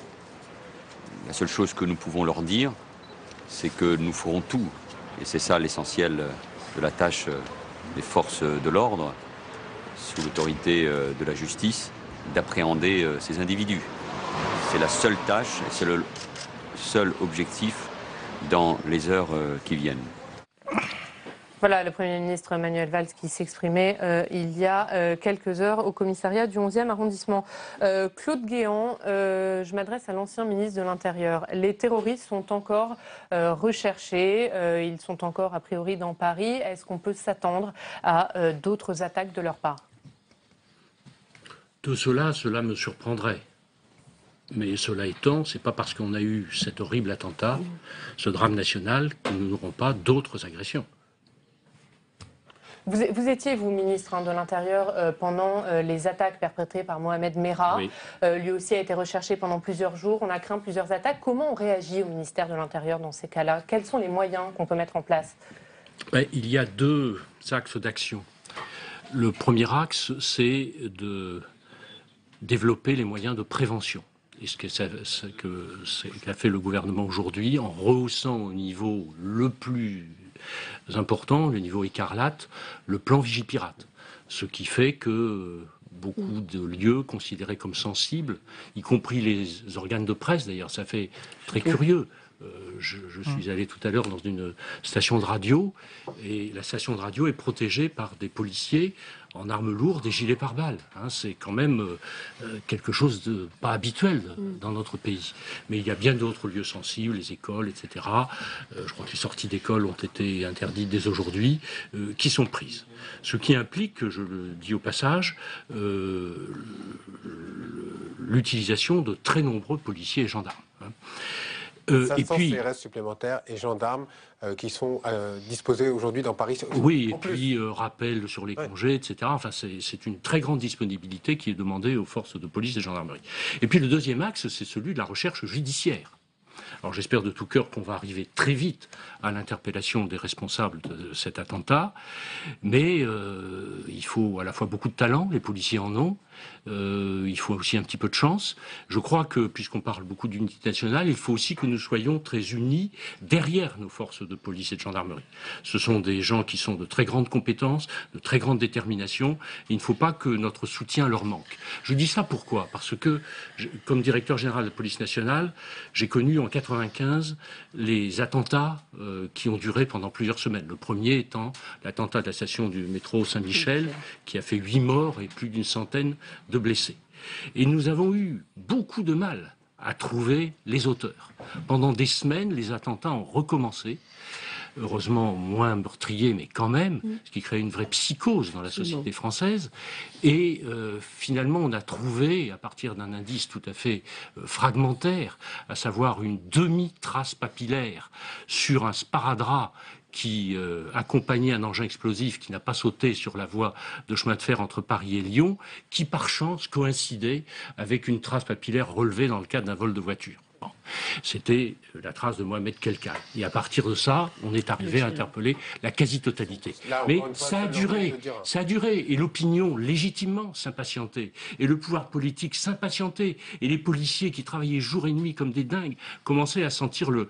La seule chose que nous pouvons leur dire, c'est que nous ferons tout, et c'est ça l'essentiel de la tâche des forces de l'ordre, sous l'autorité de la justice, d'appréhender ces individus. C'est la seule tâche, et c'est le seul objectif dans les heures qui viennent. Voilà le Premier ministre Manuel Valls qui s'exprimait il y a quelques heures au commissariat du 11e arrondissement. Claude Guéant, je m'adresse à l'ancien ministre de l'Intérieur. Les terroristes sont encore recherchés, ils sont encore a priori dans Paris. Est-ce qu'on peut s'attendre à d'autres attaques de leur part? De cela me surprendrait. Mais cela étant, c'est pas parce qu'on a eu cet horrible attentat, ce drame national, que nous n'aurons pas d'autres agressions. Vous étiez, vous, ministre de l'Intérieur, pendant les attaques perpétrées par Mohamed Merah. Oui. Lui aussi a été recherché pendant plusieurs jours. On a craint plusieurs attaques. Comment on réagit au ministère de l'Intérieur dans ces cas-là? Quels sont les moyens qu'on peut mettre en place? Il y a 2 axes d'action. Le premier axe, c'est de développer les moyens de prévention. et ce qu'a fait le gouvernement aujourd'hui en rehaussant au niveau le plus important, le niveau écarlate, le plan Vigipirate. Ce qui fait que beaucoup de lieux considérés comme sensibles, y compris les organes de presse d'ailleurs, ça fait très curieux. Je suis allé tout à l'heure dans une station de radio, et la station de radio est protégée par des policiers en armes lourdes et gilets pare-balles. C'est quand même quelque chose de pas habituel dans notre pays. Mais il y a bien d'autres lieux sensibles, les écoles, etc. Je crois que les sorties d'école ont été interdites dès aujourd'hui, qui sont prises. Ce qui implique, je le dis au passage, l'utilisation de très nombreux policiers et gendarmes. 500 CRS supplémentaires et gendarmes qui sont disposés aujourd'hui dans Paris. Oui, et puis rappel sur les congés, etc. Enfin, c'est une très grande disponibilité qui est demandée aux forces de police et de gendarmerie. Et puis le deuxième axe, c'est celui de la recherche judiciaire. Alors j'espère de tout cœur qu'on va arriver très vite à l'interpellation des responsables de cet attentat, mais il faut à la fois beaucoup de talent, les policiers en ont, il faut aussi un petit peu de chance. Je crois que, puisqu'on parle beaucoup d'unité nationale, il faut aussi que nous soyons très unis derrière nos forces de police et de gendarmerie. Ce sont des gens qui sont de très grandes compétences, de très grande détermination, et il ne faut pas que notre soutien leur manque. Je dis ça pourquoi ? Parce que, comme directeur général de la police nationale, j'ai connu en 1995 les attentats qui ont duré pendant plusieurs semaines. Le premier étant l'attentat de la station du métro Saint-Michel, qui a fait 8 morts et plus d'une centaine de blessés. Et nous avons eu beaucoup de mal à trouver les auteurs. Pendant des semaines, les attentats ont recommencé. Heureusement moins meurtriers, mais quand même, ce qui crée une vraie psychose dans la société française. Et finalement, on a trouvé, à partir d'un indice tout à fait fragmentaire, à savoir une demi-trace papillaire sur un sparadrap qui accompagnait un engin explosif qui n'a pas sauté sur la voie de chemin de fer entre Paris et Lyon, qui par chance coïncidait avec une trace papillaire relevée dans le cadre d'un vol de voiture. Bon. C'était la trace de Mohamed Kelkal. Et à partir de ça, on est arrivé à interpeller la quasi-totalité. Mais ça a duré. Et l'opinion, légitimement, s'impatientait. Et le pouvoir politique s'impatientait. Et les policiers qui travaillaient jour et nuit comme des dingues commençaient à sentir le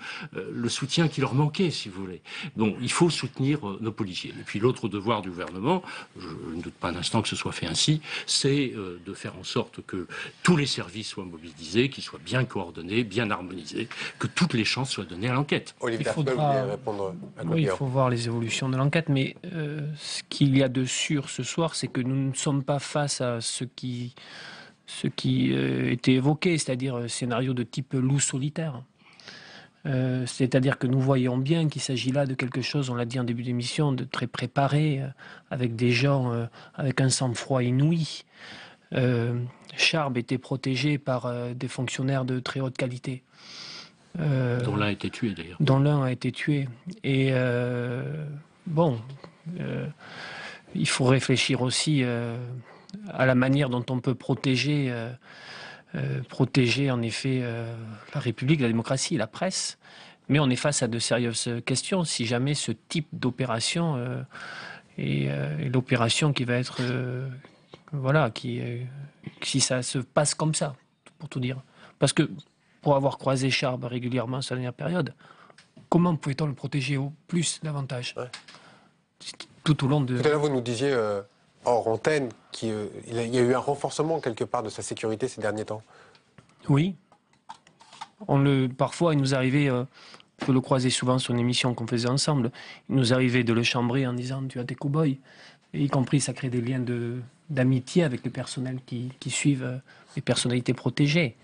soutien qui leur manquait, si vous voulez. Donc, il faut soutenir nos policiers. Et puis, l'autre devoir du gouvernement, je ne doute pas un instant que ce soit fait ainsi, c'est de faire en sorte que tous les services soient mobilisés, qu'ils soient bien coordonnés, bien harmonisés, que toutes les chances soient données à l'enquête. Olivier Darcos, vous voulez répondre à Oui, il faut voir les évolutions de l'enquête, mais ce qu'il y a de sûr ce soir, c'est que nous ne sommes pas face à ce qui était évoqué, c'est-à-dire un scénario de type loup solitaire. C'est-à-dire que nous voyons bien qu'il s'agit là de quelque chose, on l'a dit en début d'émission, de très préparé, avec des gens avec un sang-froid inouï. Charb était protégé par des fonctionnaires de très haute qualité. Dont l'un a été tué d'ailleurs. Dont l'un a été tué. Et il faut réfléchir aussi à la manière dont on peut protéger en effet la République, la démocratie, la presse. Mais on est face à de sérieuses questions si jamais ce type d'opération est l'opération qui va être... si ça se passe comme ça, pour tout dire. Parce que, pour avoir croisé Charb régulièrement sur la dernière période, comment pouvait-on le protéger au plus, davantage tout au long de... Tout à l'heure, vous nous disiez, hors antenne, qu'il y a eu un renforcement, quelque part, de sa sécurité ces derniers temps. Oui. Parfois, il nous arrivait... je le croisais souvent sur une émission qu'on faisait ensemble. Il nous arrivait de le chambrer en disant « tu as des cow-boys ». Et y compris, ça crée des liens d'amitié avec le personnel qui suivent les personnalités protégées.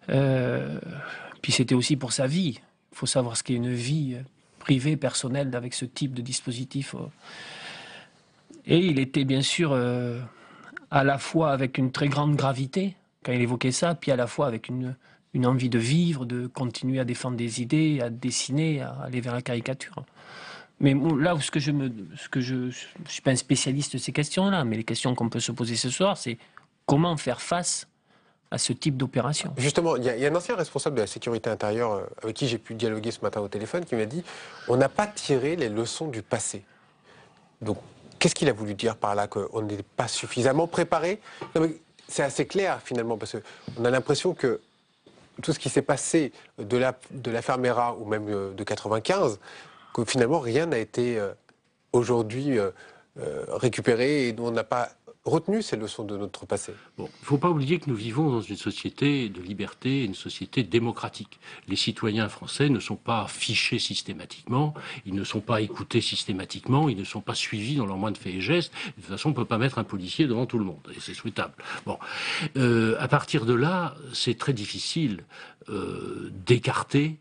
Puis c'était aussi pour sa vie. Il faut savoir ce qu'est une vie privée, personnelle, avec ce type de dispositif. Et il était bien sûr à la fois avec une très grande gravité, quand il évoquait ça, puis à la fois avec une envie de vivre, de continuer à défendre des idées, à dessiner, à aller vers la caricature. Mais là où je suis pas un spécialiste de ces questions-là, mais les questions qu'on peut se poser ce soir, c'est comment faire face à ce type d'opération. Justement, il y a un ancien responsable de la sécurité intérieure avec qui j'ai pu dialoguer ce matin au téléphone qui m'a dit « on n'a pas tiré les leçons du passé ». Donc, qu'est-ce qu'il a voulu dire par là, qu'on n'est pas suffisamment préparé? C'est assez clair finalement, parce qu'on a l'impression que tout ce qui s'est passé de l'affaire Mera ou même de 95, que finalement rien n'a été aujourd'hui récupéré et dont on n'a pas retenu ces leçons de notre passé. Bon, il ne faut pas oublier que nous vivons dans une société de liberté, une société démocratique. Les citoyens français ne sont pas fichés systématiquement, ils ne sont pas écoutés systématiquement, ils ne sont pas suivis dans leurs moindres faits et gestes. De toute façon, on ne peut pas mettre un policier devant tout le monde, et c'est souhaitable. Bon, à partir de là, c'est très difficile d'écarter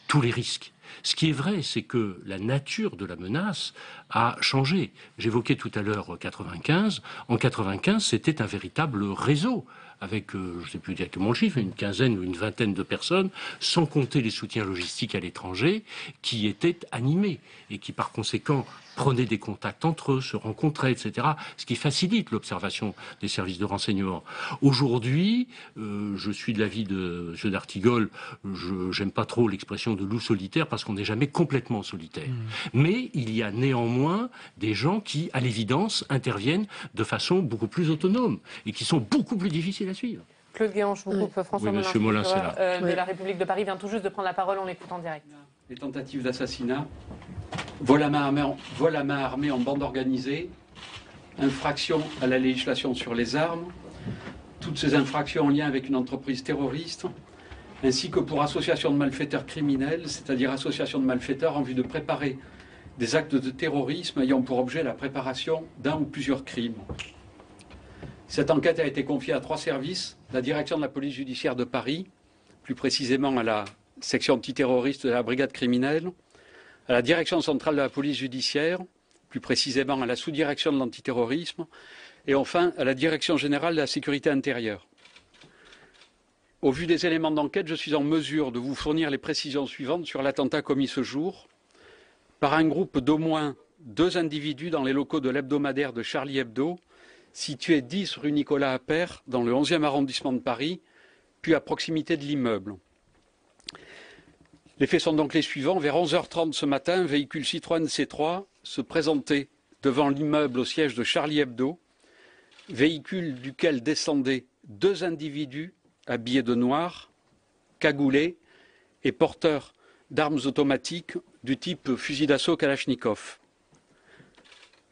tous les risques. Ce qui est vrai, c'est que la nature de la menace a changé. J'évoquais tout à l'heure 95. En 95, c'était un véritable réseau avec, je ne sais plus exactement le chiffre, une quinzaine ou une vingtaine de personnes, sans compter les soutiens logistiques à l'étranger, qui étaient animés et qui, par conséquent, prenaient des contacts entre eux, se rencontraient, etc., ce qui facilite l'observation des services de renseignement. Aujourd'hui, je suis de l'avis de M. d'Artigol, j'aime pas trop l'expression de loup solitaire, parce qu'on n'est jamais complètement solitaire. Mais il y a néanmoins des gens qui, à l'évidence, interviennent de façon beaucoup plus autonome et qui sont beaucoup plus difficiles à suivre. Claude Guéant, je vous coupe. François Molins, Monsieur Molins, c'est là. de la République de Paris, vient tout juste de prendre la parole, on l'écoute en direct. Les tentatives d'assassinat, vol à main armée en bande organisée, infraction à la législation sur les armes, toutes ces infractions en lien avec une entreprise terroriste, ainsi que pour association de malfaiteurs criminels, c'est-à-dire association de malfaiteurs en vue de préparer des actes de terrorisme ayant pour objet la préparation d'un ou plusieurs crimes. Cette enquête a été confiée à 3 services, la direction de la police judiciaire de Paris, plus précisément à la section antiterroriste de la brigade criminelle, à la direction centrale de la police judiciaire, plus précisément à la sous-direction de l'antiterrorisme, et enfin à la direction générale de la sécurité intérieure. Au vu des éléments d'enquête, je suis en mesure de vous fournir les précisions suivantes sur l'attentat commis ce jour par un groupe d'au moins 2 individus dans les locaux de l'hebdomadaire de Charlie Hebdo, situé 10 rue Nicolas Appert, dans le 11e arrondissement de Paris, puis à proximité de l'immeuble. Les faits sont donc les suivants. Vers 11h30 ce matin, un véhicule Citroën C3 se présentait devant l'immeuble au siège de Charlie Hebdo, véhicule duquel descendaient 2 individus habillés de noir, cagoulés et porteurs d'armes automatiques du type fusil d'assaut Kalachnikov.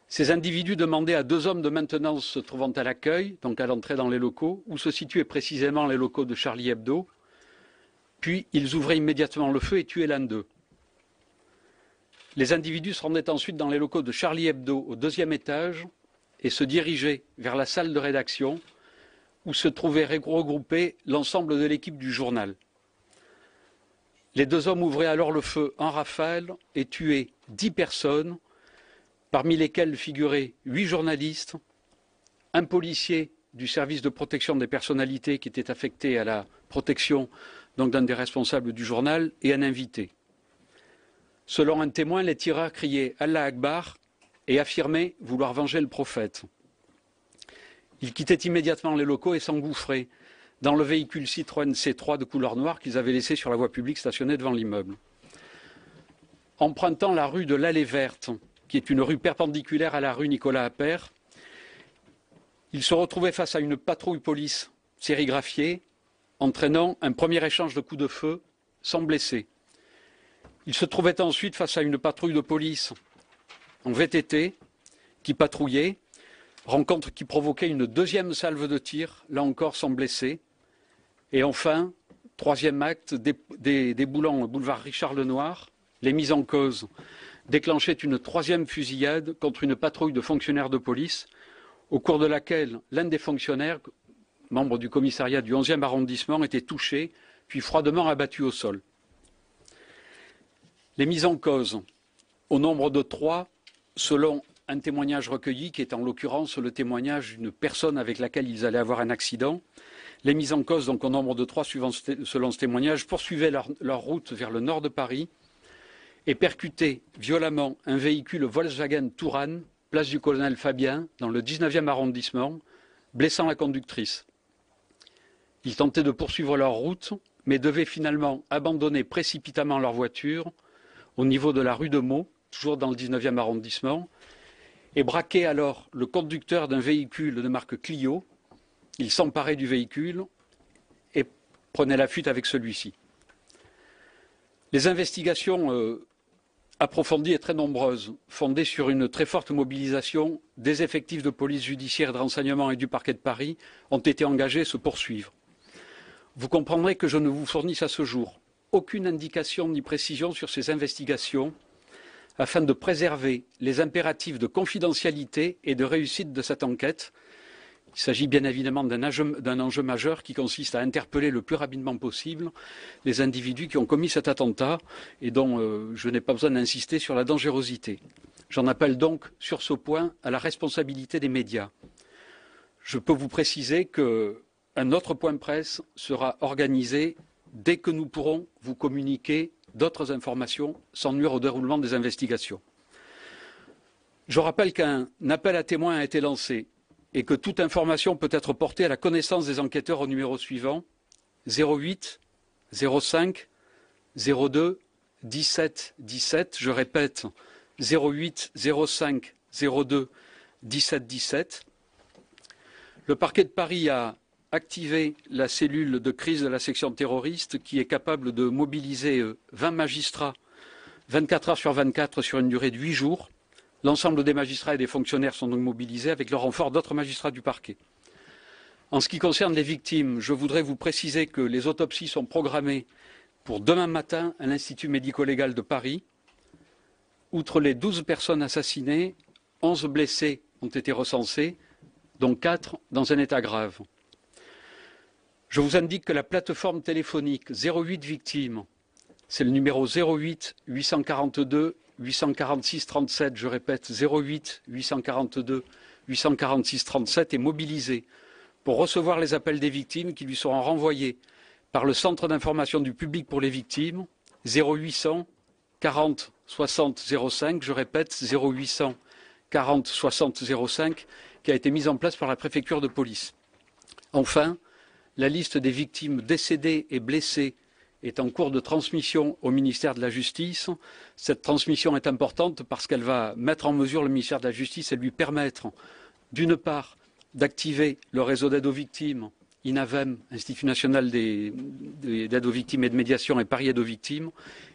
Ces individus demandaient à 2 hommes de maintenance se trouvant à l'accueil, donc à l'entrée dans les locaux, où se situaient précisément les locaux de Charlie Hebdo. Puis ils ouvraient immédiatement le feu et tuaient l'un d'eux. Les individus se rendaient ensuite dans les locaux de Charlie Hebdo au 2e étage et se dirigeaient vers la salle de rédaction où se trouvait regroupé l'ensemble de l'équipe du journal. Les 2 hommes ouvraient alors le feu en rafale et tuaient 10 personnes, parmi lesquelles figuraient 8 journalistes, un policier du service de protection des personnalités qui était affecté à la protection donc d'un des responsables du journal, et un invité. Selon un témoin, les tireurs criaient « Allah Akbar » et affirmaient vouloir venger le prophète. Ils quittaient immédiatement les locaux et s'engouffraient dans le véhicule Citroën C3 de couleur noire qu'ils avaient laissé sur la voie publique stationnée devant l'immeuble. Empruntant la rue de l'Allée Verte, qui est une rue perpendiculaire à la rue Nicolas Appert, ils se retrouvaient face à une patrouille police sérigraphiée, entraînant un premier échange de coups de feu sans blessés. Ils se trouvaient ensuite face à une patrouille de police en VTT qui patrouillait, rencontre qui provoquait une 2e salve de tir, là encore sans blessés. Et enfin, 3e acte, déboulant au boulevard Richard Lenoir, les mises en cause déclenchaient une 3e fusillade contre une patrouille de fonctionnaires de police, au cours de laquelle l'un des fonctionnaires, membre du commissariat du 11e arrondissement, était touché, puis froidement abattu au sol. Les mises en cause, au nombre de 3, selon un témoignage recueilli, qui est en l'occurrence le témoignage d'une personne avec laquelle ils allaient avoir un accident. Les mises en cause, donc au nombre de 3, selon ce témoignage, poursuivaient leur route vers le nord de Paris et percutaient violemment un véhicule Volkswagen Touran, place du colonel Fabien, dans le 19e arrondissement, blessant la conductrice. Ils tentaient de poursuivre leur route, mais devaient finalement abandonner précipitamment leur voiture au niveau de la rue de Meaux, toujours dans le 19e arrondissement, et braquaient alors le conducteur d'un véhicule de marque Clio. Ils s'emparaient du véhicule et prenait la fuite avec celui-ci. Les investigations approfondies et très nombreuses, fondées sur une très forte mobilisation des effectifs de police judiciaire, de renseignement et du parquet de Paris, ont été engagées et se poursuivent. Vous comprendrez que je ne vous fournisse à ce jour aucune indication ni précision sur ces investigations afin de préserver les impératifs de confidentialité et de réussite de cette enquête. Il s'agit bien évidemment d'un enjeu majeur qui consiste à interpeller le plus rapidement possible les individus qui ont commis cet attentat et dont je n'ai pas besoin d'insister sur la dangerosité. J'en appelle donc sur ce point à la responsabilité des médias. Je peux vous préciser qu'un autre point de presse sera organisé dès que nous pourrons vous communiquer d'autres informations sans nuire au déroulement des investigations. Je rappelle qu'un appel à témoins a été lancé et que toute information peut être portée à la connaissance des enquêteurs au numéro suivant 08 05 02 17 17. Je répète 08 05 02 17 17. Le parquet de Paris a activé la cellule de crise de la section terroriste qui est capable de mobiliser 20 magistrats 24 heures sur 24 sur une durée de 8 jours. L'ensemble des magistrats et des fonctionnaires sont donc mobilisés avec le renfort d'autres magistrats du parquet. En ce qui concerne les victimes, je voudrais vous préciser que les autopsies sont programmées pour demain matin à l'Institut médico-légal de Paris. Outre les 12 personnes assassinées, 11 blessés ont été recensés, dont 4 dans un état grave. Je vous indique que la plateforme téléphonique 08 victimes, c'est le numéro 08 842 846 37, je répète 08 842 846 37 est mobilisée pour recevoir les appels des victimes qui lui seront renvoyés par le Centre d'information du public pour les victimes 0800 40 60 05, je répète 0800 40 60 05 qui a été mise en place par la préfecture de police. Enfin, la liste des victimes décédées et blessées est en cours de transmission au ministère de la Justice. Cette transmission est importante parce qu'elle va mettre en mesure le ministère de la Justice et lui permettre, d'une part, d'activer le réseau d'aide aux victimes, INAVEM, Institut national d'aide aux victimes et de médiation et Paris Aide aux victimes,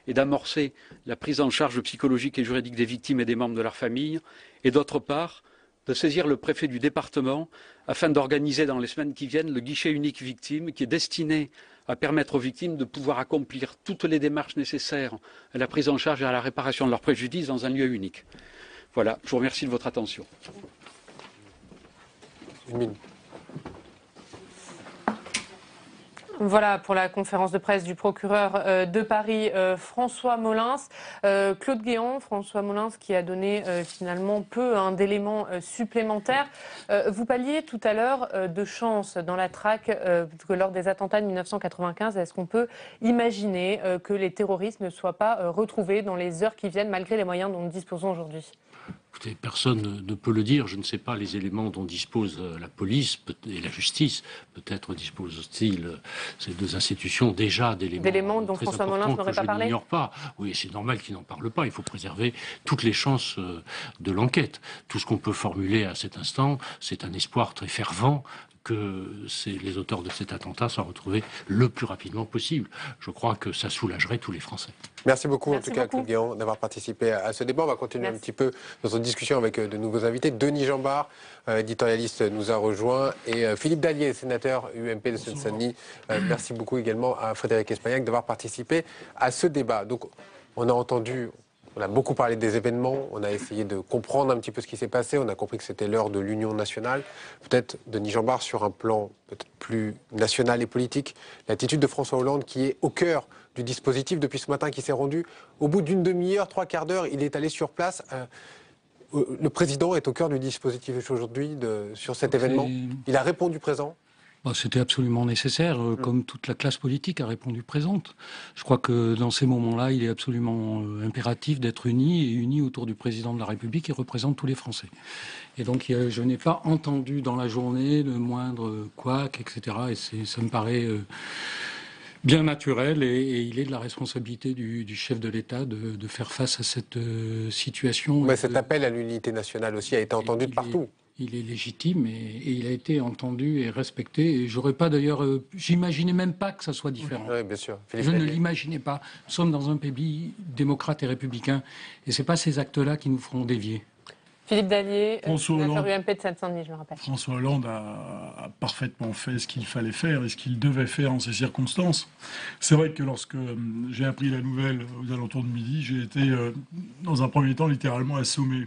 et d'amorcer la prise en charge psychologique et juridique des victimes et des membres de leur famille, et d'autre part, de saisir le préfet du département afin d'organiser dans les semaines qui viennent le guichet unique victime qui est destiné à permettre aux victimes de pouvoir accomplir toutes les démarches nécessaires à la prise en charge et à la réparation de leurs préjudices dans un lieu unique. Voilà, je vous remercie de votre attention. Voilà pour la conférence de presse du procureur de Paris, François Molins. Claude Guéant, François Molins qui a donné finalement peu d'éléments supplémentaires. Vous parliez tout à l'heure de chance dans la traque que lors des attentats de 1995. Est-ce qu'on peut imaginer que les terroristes ne soient pas retrouvés dans les heures qui viennent malgré les moyens dont nous disposons aujourd'hui ? Écoutez, personne ne peut le dire. Je ne sais pas les éléments dont dispose la police et la justice. Peut-être disposent-ils ces deux institutions déjà d'éléments dont François Molins n'aurait pas parlé. Je n'ignore pas. Oui, c'est normal qu'ils n'en parlent pas. Il faut préserver toutes les chances de l'enquête. Tout ce qu'on peut formuler à cet instant, c'est un espoir très fervent que les auteurs de cet attentat soient retrouvés le plus rapidement possible. Je crois que ça soulagerait tous les Français. Merci beaucoup, en tout cas, Claude Guéant, d'avoir participé à ce débat. On va continuer un petit peu notre discussion avec de nouveaux invités. Denis Jambard, éditorialiste, nous a rejoint, et Philippe Dallier, sénateur UMP de Seine-Saint-Denis. Merci beaucoup également à Frédéric Espagnac d'avoir participé à ce débat. Donc, on a entendu... On a beaucoup parlé des événements, on a essayé de comprendre un petit peu ce qui s'est passé, on a compris que c'était l'heure de l'union nationale. Peut-être, Denis Jambard, sur un plan peut-être plus national et politique, l'attitude de François Hollande qui est au cœur du dispositif depuis ce matin, qui s'est rendu au bout d'une demi-heure, 3/4 d'heure, il est allé sur place. Le président est au cœur du dispositif aujourd'hui sur cet événement. Il a répondu présent. C'était absolument nécessaire, comme toute la classe politique a répondu présente. Je crois que dans ces moments-là, il est absolument impératif d'être unis autour du président de la République qui représente tous les Français. Et donc, je n'ai pas entendu dans la journée le moindre couac, etc. Et ça me paraît bien naturel, et il est de la responsabilité du chef de l'État de faire face à cette situation. Mais cet appel à l'unité nationale aussi a été entendu de partout. Il est légitime et il a été entendu et respecté. Et j'aurais pas d'ailleurs, j'imaginais même pas que ça soit différent. Oui, bien sûr. Je ne l'imaginais pas. Nous sommes dans un pays démocrate et républicain, et c'est pas ces actes-là qui nous feront dévier. Philippe Dallier, sénateur UMP de Seine-Saint-Denis, je me rappelle. François Hollande a parfaitement fait ce qu'il fallait faire et ce qu'il devait faire en ces circonstances. C'est vrai que lorsque j'ai appris la nouvelle aux alentours de midi, j'ai été, dans un premier temps, littéralement assommé.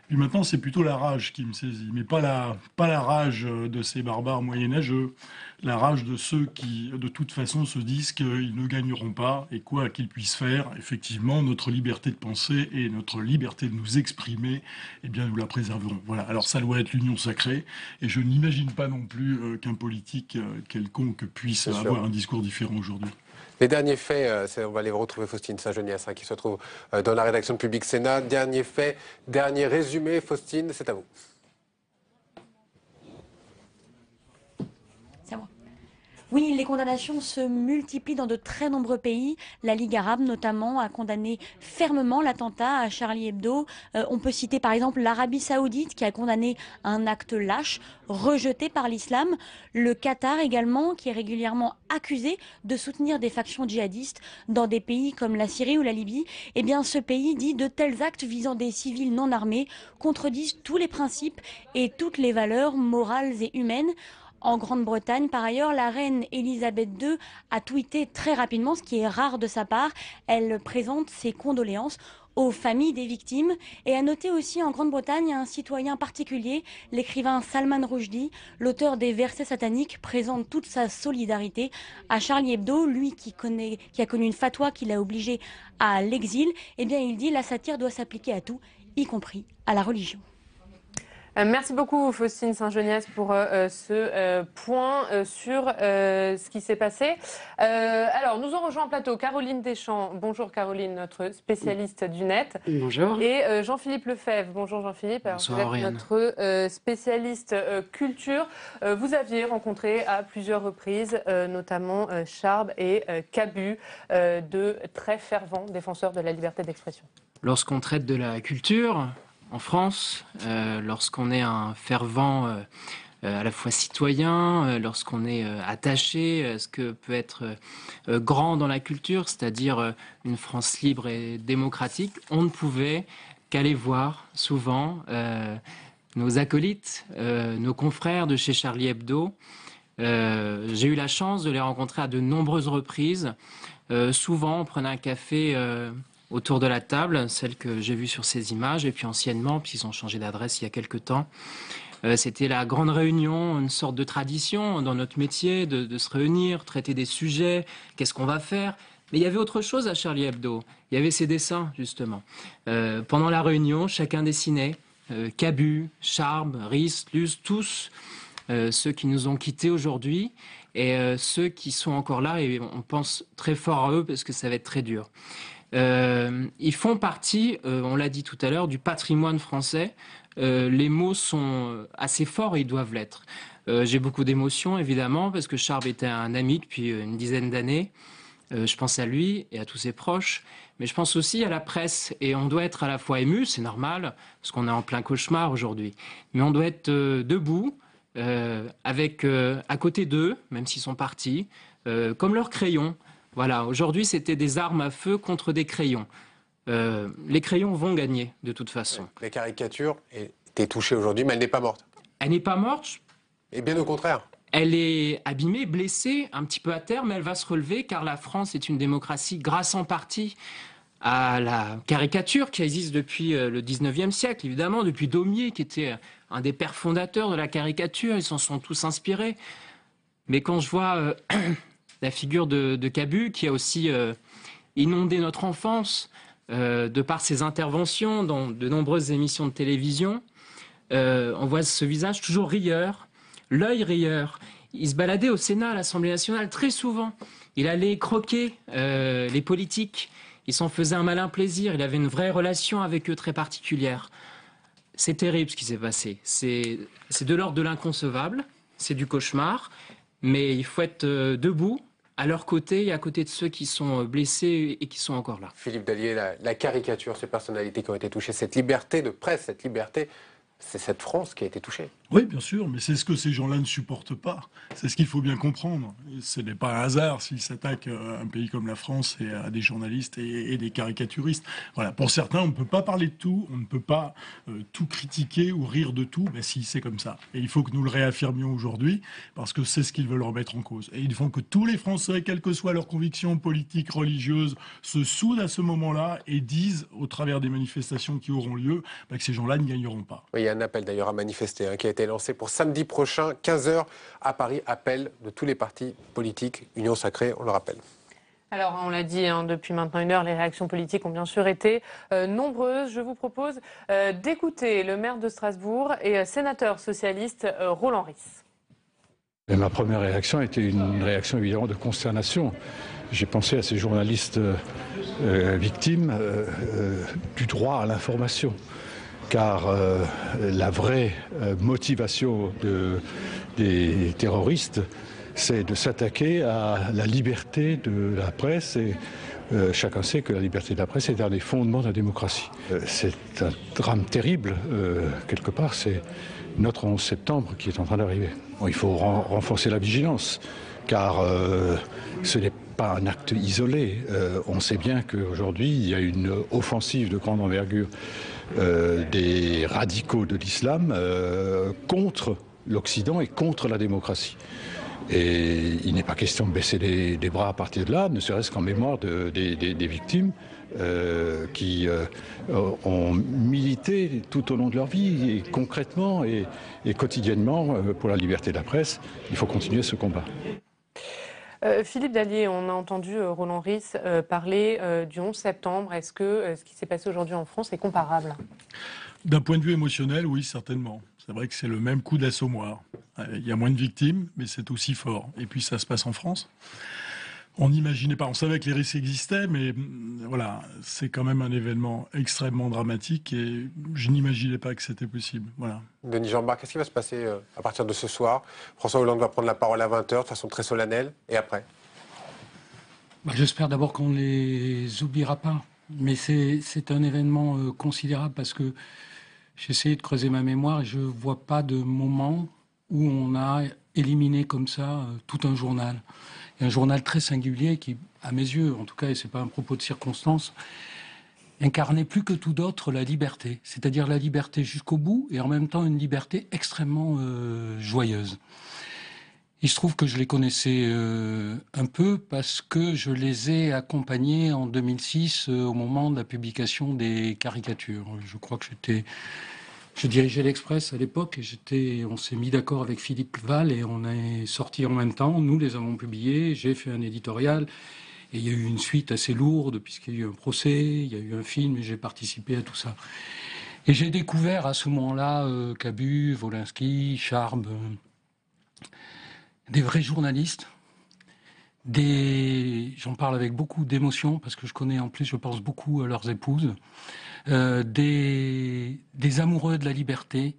Puis maintenant, c'est plutôt la rage qui me saisit, mais pas la rage de ces barbares moyenâgeux, la rage de ceux qui, de toute façon, se disent qu'ils ne gagneront pas, et quoi qu'ils puissent faire, effectivement, notre liberté de penser et notre liberté de nous exprimer, eh bien, nous la préserverons. Voilà. Alors, ça doit être l'union sacrée, et je n'imagine pas non plus qu'un politique quelconque puisse avoir un discours différent aujourd'hui. Les derniers faits, on va les retrouver, Faustine Saint-Geniès, qui se trouve dans la rédaction de Public Sénat. Derniers faits, dernier résumé, Faustine, c'est à vous. C'est à moi. Oui, les condamnations se multiplient dans de très nombreux pays. La Ligue arabe, notamment, a condamné fermement l'attentat à Charlie Hebdo. On peut citer par exemple l'Arabie saoudite qui a condamné un acte lâche, rejeté par l'islam. Le Qatar également, qui est régulièrement accusé de soutenir des factions djihadistes dans des pays comme la Syrie ou la Libye. Eh bien, ce pays dit de tels actes visant des civils non armés contredisent tous les principes et toutes les valeurs morales et humaines. En Grande-Bretagne, par ailleurs, la reine Elisabeth II a tweeté très rapidement, ce qui est rare de sa part. Elle présente ses condoléances aux familles des victimes et a noté aussi en Grande-Bretagne un citoyen particulier, l'écrivain Salman Rushdie, l'auteur des versets sataniques, présente toute sa solidarité à Charlie Hebdo, lui qui a connu une fatwa qui l'a obligé à l'exil. Eh bien, il dit la satire doit s'appliquer à tout, y compris à la religion. Merci beaucoup Faustine Saint-Geniès pour ce point sur ce qui s'est passé. Alors, nous ont rejoint en plateau Caroline Deschamps. Bonjour Caroline, notre spécialiste du net. Bonjour. Et Jean-Philippe Lefebvre. Bonjour Jean-Philippe. Bonsoir, vous êtes notre spécialiste culture. Vous aviez rencontré à plusieurs reprises, notamment Charb et Cabu, de très fervents défenseurs de la liberté d'expression. Lorsqu'on traite de la culture en France, lorsqu'on est un fervent à la fois citoyen, lorsqu'on est attaché à ce que peut être grand dans la culture, c'est-à-dire une France libre et démocratique, on ne pouvait qu'aller voir souvent nos acolytes, nos confrères de chez Charlie Hebdo. J'ai eu la chance de les rencontrer à de nombreuses reprises. Souvent, on prenait un café autour de la table, celle que j'ai vue sur ces images, et puis anciennement, puisqu'ils ont changé d'adresse il y a quelque temps. C'était la grande réunion, une sorte de tradition dans notre métier, de se réunir, traiter des sujets, qu'est-ce qu'on va faire. Mais il y avait autre chose à Charlie Hebdo. Il y avait ses dessins, justement. Pendant la réunion, chacun dessinait. Cabu, Charb, Ries, Luce, tous ceux qui nous ont quittés aujourd'hui et ceux qui sont encore là, et on pense très fort à eux parce que ça va être très dur. Ils font partie, on l'a dit tout à l'heure, du patrimoine français. Les mots sont assez forts et ils doivent l'être. J'ai beaucoup d'émotions, évidemment, parce que Charb était un ami depuis une dizaine d'années. Je pense à lui et à tous ses proches, mais je pense aussi à la presse. Et on doit être à la fois ému, c'est normal, parce qu'on est en plein cauchemar aujourd'hui, mais on doit être debout, avec à côté d'eux, même s'ils sont partis, comme leurs crayons. Voilà, aujourd'hui, c'était des armes à feu contre des crayons. Les crayons vont gagner, de toute façon. La caricature était touchée aujourd'hui, mais elle n'est pas morte. Elle n'est pas morte. Et bien au contraire. Elle est abîmée, blessée, un petit peu à terre, mais elle va se relever, car la France est une démocratie grâce en partie à la caricature qui existe depuis le 19e siècle, évidemment, depuis Daumier, qui était un des pères fondateurs de la caricature. Ils s'en sont tous inspirés. Mais quand je vois la figure de Cabu, qui a aussi inondé notre enfance de par ses interventions dans de nombreuses émissions de télévision, on voit ce visage toujours rieur, l'œil rieur. Il se baladait au Sénat, à l'Assemblée nationale, très souvent. Il allait croquer les politiques. Il s'en faisait un malin plaisir. Il avait une vraie relation avec eux très particulière. C'est terrible ce qui s'est passé. C'est de l'ordre de l'inconcevable. C'est du cauchemar. Mais il faut être debout, à leur côté et à côté de ceux qui sont blessés et qui sont encore là. Philippe Dallier, la caricature, ces personnalités qui ont été touchées, cette liberté de presse, cette liberté c'est cette France qui a été touchée. Oui, bien sûr, mais c'est ce que ces gens-là ne supportent pas. C'est ce qu'il faut bien comprendre. Et ce n'est pas un hasard s'ils s'attaquent à un pays comme la France et à des journalistes et des caricaturistes. Voilà. Pour certains, on ne peut pas parler de tout, on ne peut pas tout critiquer ou rire de tout. Ben si, c'est comme ça. Et il faut que nous le réaffirmions aujourd'hui, parce que c'est ce qu'ils veulent remettre en cause. Et il faut que tous les Français, quelles que soient leurs convictions politiques, religieuses, se soudent à ce moment-là et disent, au travers des manifestations qui auront lieu, ben que ces gens-là ne gagneront pas. Oui, il y a un appel d'ailleurs à manifester qui a été lancé pour samedi prochain, 15h à Paris. Appel de tous les partis politiques, Union Sacrée, on le rappelle. Alors, on l'a dit depuis maintenant une heure, les réactions politiques ont bien sûr été nombreuses. Je vous propose d'écouter le maire de Strasbourg et sénateur socialiste Roland Ries. Et ma première réaction était une réaction évidemment de consternation. J'ai pensé à ces journalistes victimes du droit à l'information. Car la vraie motivation des terroristes, c'est de s'attaquer à la liberté de la presse. Et chacun sait que la liberté de la presse est un des fondements de la démocratie. C'est un drame terrible, quelque part, c'est notre 11 septembre qui est en train d'arriver. Bon, il faut renforcer la vigilance, car ce n'est pas un acte isolé. On sait bien qu'aujourd'hui, il y a une offensive de grande envergure des radicaux de l'islam contre l'Occident et contre la démocratie. Et il n'est pas question de baisser les bras à partir de là, ne serait-ce qu'en mémoire des victimes qui ont milité tout au long de leur vie, et concrètement et quotidiennement pour la liberté de la presse. Il faut continuer ce combat. Philippe Dallier, on a entendu Roland Ries parler du 11 septembre. Est-ce que ce qui s'est passé aujourd'hui en France est comparable? D'un point de vue émotionnel, oui, certainement. C'est vrai que c'est le même coup d'assommoir. Il y a moins de victimes, mais c'est aussi fort. Et puis ça se passe en France. On n'imaginait pas, on savait que les risques existaient, mais voilà, c'est quand même un événement extrêmement dramatique et je n'imaginais pas que c'était possible. Voilà. Denis Jeanbart, qu'est-ce qui va se passer à partir de ce soir? François Hollande va prendre la parole à 20h de façon très solennelle, et après? J'espère d'abord qu'on ne les oubliera pas, mais c'est un événement considérable parce que j'ai essayé de creuser ma mémoire et je ne vois pas de moment où on a éliminé comme ça tout un journal. Et un journal très singulier qui, à mes yeux, en tout cas, et ce n'est pas un propos de circonstance, incarnait plus que tout d'autre la liberté. C'est-à-dire la liberté jusqu'au bout et en même temps une liberté extrêmement joyeuse. Il se trouve que je les connaissais un peu parce que je les ai accompagnés en 2006 au moment de la publication des caricatures. Je crois que je dirigeais l'Express à l'époque et on s'est mis d'accord avec Philippe Val et on est sortis en même temps. Nous les avons publiés, j'ai fait un éditorial et il y a eu une suite assez lourde puisqu'il y a eu un procès, il y a eu un film et j'ai participé à tout ça. Et j'ai découvert à ce moment-là Cabu, Wolinski, Charb, des vrais journalistes. J'en parle avec beaucoup d'émotion parce que je connais en plus, je pense beaucoup à leurs épouses. Des amoureux de la liberté,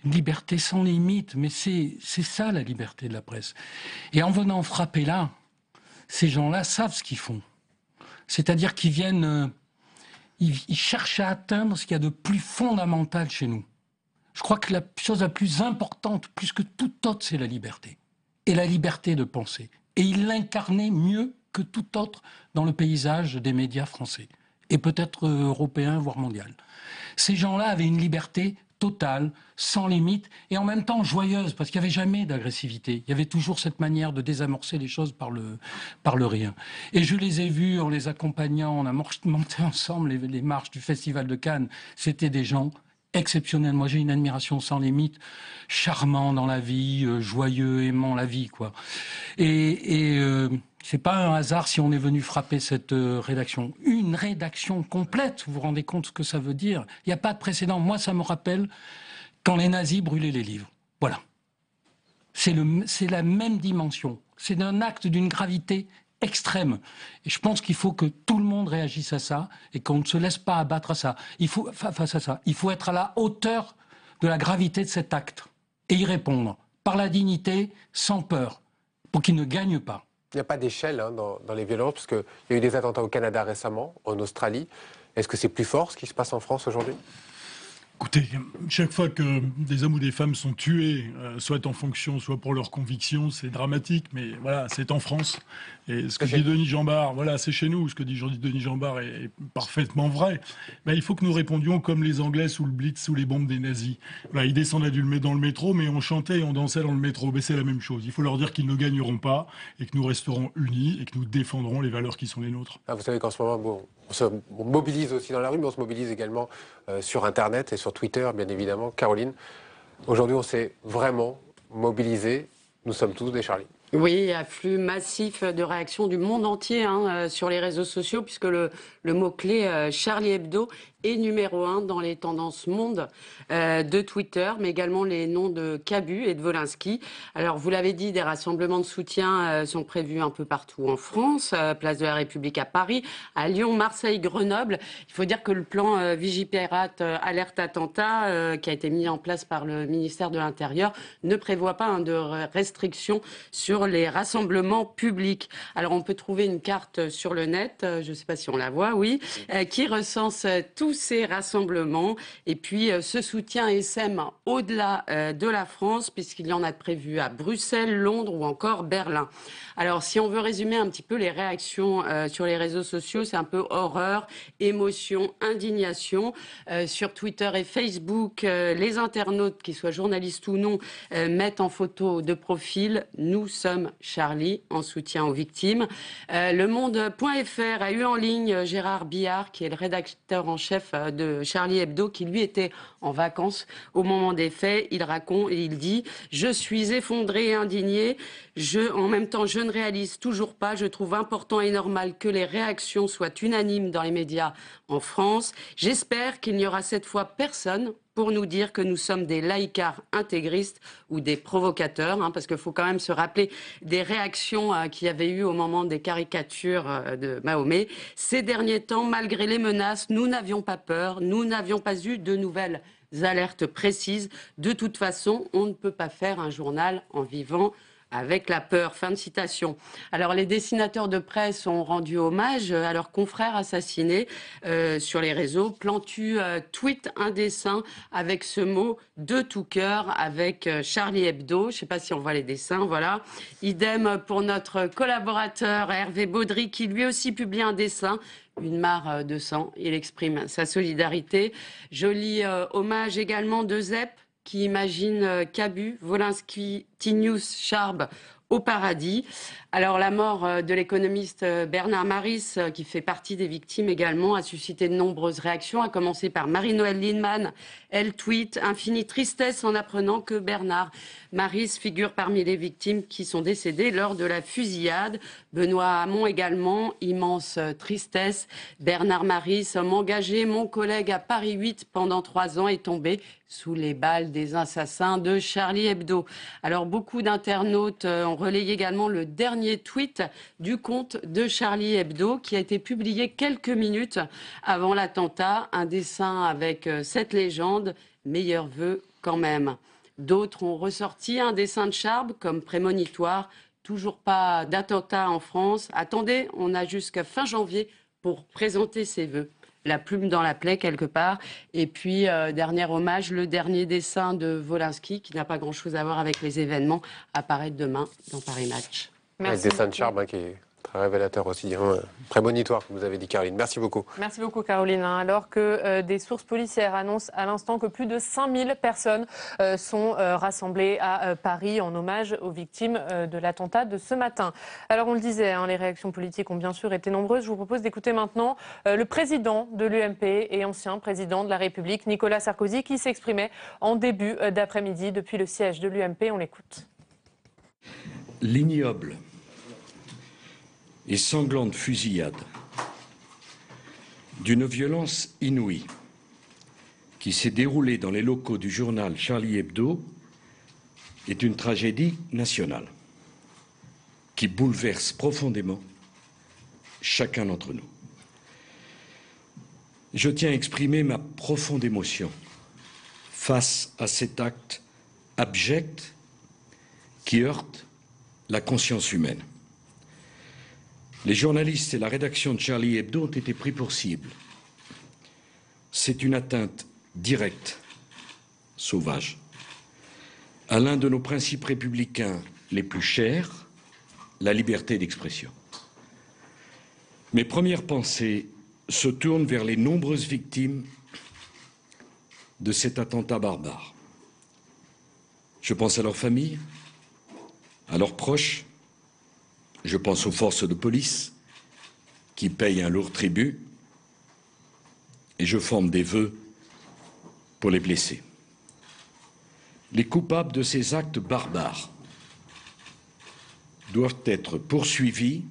une liberté sans limite, mais c'est ça la liberté de la presse. Et en venant frapper là, ces gens-là savent ce qu'ils font. C'est-à-dire qu'ils viennent, ils cherchent à atteindre ce qu'il y a de plus fondamental chez nous. Je crois que la chose la plus importante, plus que toute autre, c'est la liberté. Et la liberté de penser. Et ils l'incarnaient mieux que tout autre dans le paysage des médias français. Et peut-être européen, voire mondial. Ces gens-là avaient une liberté totale, sans limite, et en même temps joyeuse, parce qu'il n'y avait jamais d'agressivité. Il y avait toujours cette manière de désamorcer les choses par le rien. Et je les ai vus en les accompagnant, on a monté ensemble les marches du Festival de Cannes. C'était des gens exceptionnels. Moi, j'ai une admiration sans limite, charmant dans la vie, joyeux, aimant la vie, quoi. C'est pas un hasard si on est venu frapper cette rédaction. Une rédaction complète, vous vous rendez compte ce que ça veut dire? Il n'y a pas de précédent. Moi, ça me rappelle quand les nazis brûlaient les livres. Voilà. C'est la même dimension. C'est un acte d'une gravité extrême. Et je pense qu'il faut que tout le monde réagisse à ça et qu'on ne se laisse pas abattre à ça. Face à ça. Il faut être à la hauteur de la gravité de cet acte et y répondre par la dignité, sans peur, pour qu'il ne gagne pas. Il n'y a pas d'échelle dans les violences, parce qu'il y a eu des attentats au Canada récemment, en Australie. Est-ce que c'est plus fort ce qui se passe en France aujourd'hui? Écoutez, chaque fois que des hommes ou des femmes sont tués, soit en fonction, soit pour leurs convictions, c'est dramatique, mais voilà, c'est en France. Et ce que dit Denis Jambard, voilà, c'est chez nous. Ce que dit Denis Jambard est parfaitement vrai. Ben, il faut que nous répondions comme les Anglais sous le Blitz, sous les bombes des nazis. Voilà, ils descendaient dans le métro, mais on chantait et on dansait dans le métro. Mais c'est la même chose. Il faut leur dire qu'ils ne gagneront pas et que nous resterons unis et que nous défendrons les valeurs qui sont les nôtres. Ah, vous savez qu'en ce moment, bon, on se mobilise aussi dans la rue, mais on se mobilise également sur Internet et sur Twitter, bien évidemment. Caroline, aujourd'hui, on s'est vraiment mobilisé. Nous sommes tous des Charlie. Oui, afflux massif de réactions du monde entier sur les réseaux sociaux, puisque le mot-clé Charlie Hebdo est numéro 1 dans les tendances monde de Twitter, mais également les noms de Cabu et de Wolinski. Alors, vous l'avez dit, des rassemblements de soutien sont prévus un peu partout en France, place de la République à Paris, à Lyon, Marseille, Grenoble. Il faut dire que le plan Vigipirate alerte attentat, qui a été mis en place par le ministère de l'Intérieur, ne prévoit pas de restrictions sur les rassemblements publics. Alors, on peut trouver une carte sur le net, je ne sais pas si on la voit, oui, qui recense tous ces rassemblements. Et puis, ce soutien essaime au-delà de la France, puisqu'il y en a de prévus à Bruxelles, Londres ou encore Berlin. Alors, si on veut résumer un petit peu les réactions sur les réseaux sociaux, c'est un peu horreur, émotion, indignation. Sur Twitter et Facebook, les internautes, qu'ils soient journalistes ou non, mettent en photo de profil « Nous sommes Charlie » en soutien aux victimes. Le Monde.fr a eu en ligne Gérard Billard, qui est le rédacteur en chef de Charlie Hebdo, qui lui était en vacances au moment des faits. Il raconte et il dit « Je suis effondré et indigné. En même temps, je ne réalise toujours pas. Je trouve important et normal que les réactions soient unanimes dans les médias en France. J'espère qu'il n'y aura cette fois personne pour nous dire que nous sommes des laïcards intégristes ou des provocateurs, parce qu'il faut quand même se rappeler des réactions qu'il y avait eu au moment des caricatures de Mahomet. Ces derniers temps, malgré les menaces, nous n'avions pas peur, nous n'avions pas eu de nouvelles alertes précises. De toute façon, on ne peut pas faire un journal en vivant avec la peur. Fin de citation. Alors, les dessinateurs de presse ont rendu hommage à leurs confrères assassinés sur les réseaux. Plantu tweet un dessin avec ce mot de tout cœur avec Charlie Hebdo. Je ne sais pas si on voit les dessins, voilà. Idem pour notre collaborateur Hervé Baudry, qui lui aussi publie un dessin. Une mare de sang. Il exprime sa solidarité. Joli hommage également de Zep, qui imagine Cabu, Wolinski, Tinius, Charb au paradis. Alors, la mort de l'économiste Bernard Maris, qui fait partie des victimes également, a suscité de nombreuses réactions, à commencer par Marie-Noëlle Lindemann. Elle tweet « Infinie tristesse en apprenant que Bernard Maris figure parmi les victimes qui sont décédées lors de la fusillade. » Benoît Hamon également, immense tristesse. Bernard Maris, homme engagé, mon collègue à Paris 8 pendant 3 ans, est tombé sous les balles des assassins de Charlie Hebdo. Alors, beaucoup d'internautes ont relayé également le dernier tweet du compte de Charlie Hebdo, qui a été publié quelques minutes avant l'attentat. Un dessin avec cette légende, meilleurs vœux quand même. D'autres ont ressorti un dessin de Charb comme prémonitoire. Toujours pas d'attentat en France. Attendez, on a jusqu'à fin janvier pour présenter ses vœux. La plume dans la plaie quelque part. Et puis, dernier hommage, le dernier dessin de Wolinski, qui n'a pas grand-chose à voir avec les événements, apparaît demain dans Paris Match. Merci. Le dessin de Charb, qui est très révélateur aussi, prémonitoire, comme vous avez dit, Caroline. Merci beaucoup. Merci beaucoup, Caroline. Alors que des sources policières annoncent à l'instant que plus de 5000 personnes sont rassemblées à Paris en hommage aux victimes de l'attentat de ce matin. Alors, on le disait, les réactions politiques ont bien sûr été nombreuses. Je vous propose d'écouter maintenant le président de l'UMP et ancien président de la République, Nicolas Sarkozy, qui s'exprimait en début d'après-midi depuis le siège de l'UMP. On l'écoute. L'ignoble et sanglante fusillade d'une violence inouïe qui s'est déroulée dans les locaux du journal Charlie Hebdo est une tragédie nationale qui bouleverse profondément chacun d'entre nous. Je tiens à exprimer ma profonde émotion face à cet acte abject qui heurte la conscience humaine. Les journalistes et la rédaction de Charlie Hebdo ont été pris pour cible. C'est une atteinte directe sauvage, à l'un de nos principes républicains les plus chers, la liberté d'expression. Mes premières pensées se tournent vers les nombreuses victimes de cet attentat barbare. Je pense à leurs familles, à leurs proches, je pense aux forces de police qui payent un lourd tribut, et je forme des vœux pour les blessés. Les coupables de ces actes barbares doivent être poursuivis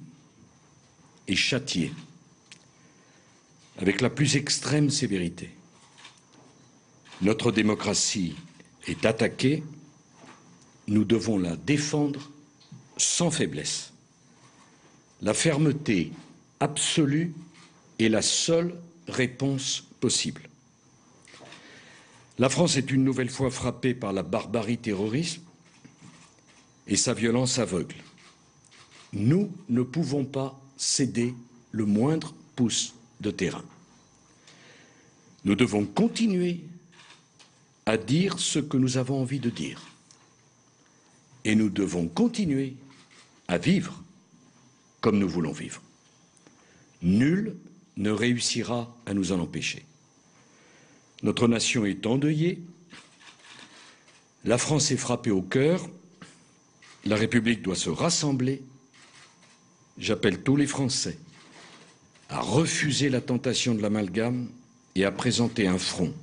et châtiés avec la plus extrême sévérité. Notre démocratie est attaquée, nous devons la défendre sans faiblesse. La fermeté absolue est la seule réponse possible. La France est une nouvelle fois frappée par la barbarie terroriste et sa violence aveugle. Nous ne pouvons pas céder le moindre pouce de terrain. Nous devons continuer à dire ce que nous avons envie de dire. Et nous devons continuer à vivre comme nous voulons vivre. Nul ne réussira à nous en empêcher. Notre nation est endeuillée, la France est frappée au cœur, la République doit se rassembler. J'appelle tous les Français à refuser la tentation de l'amalgame et à présenter un front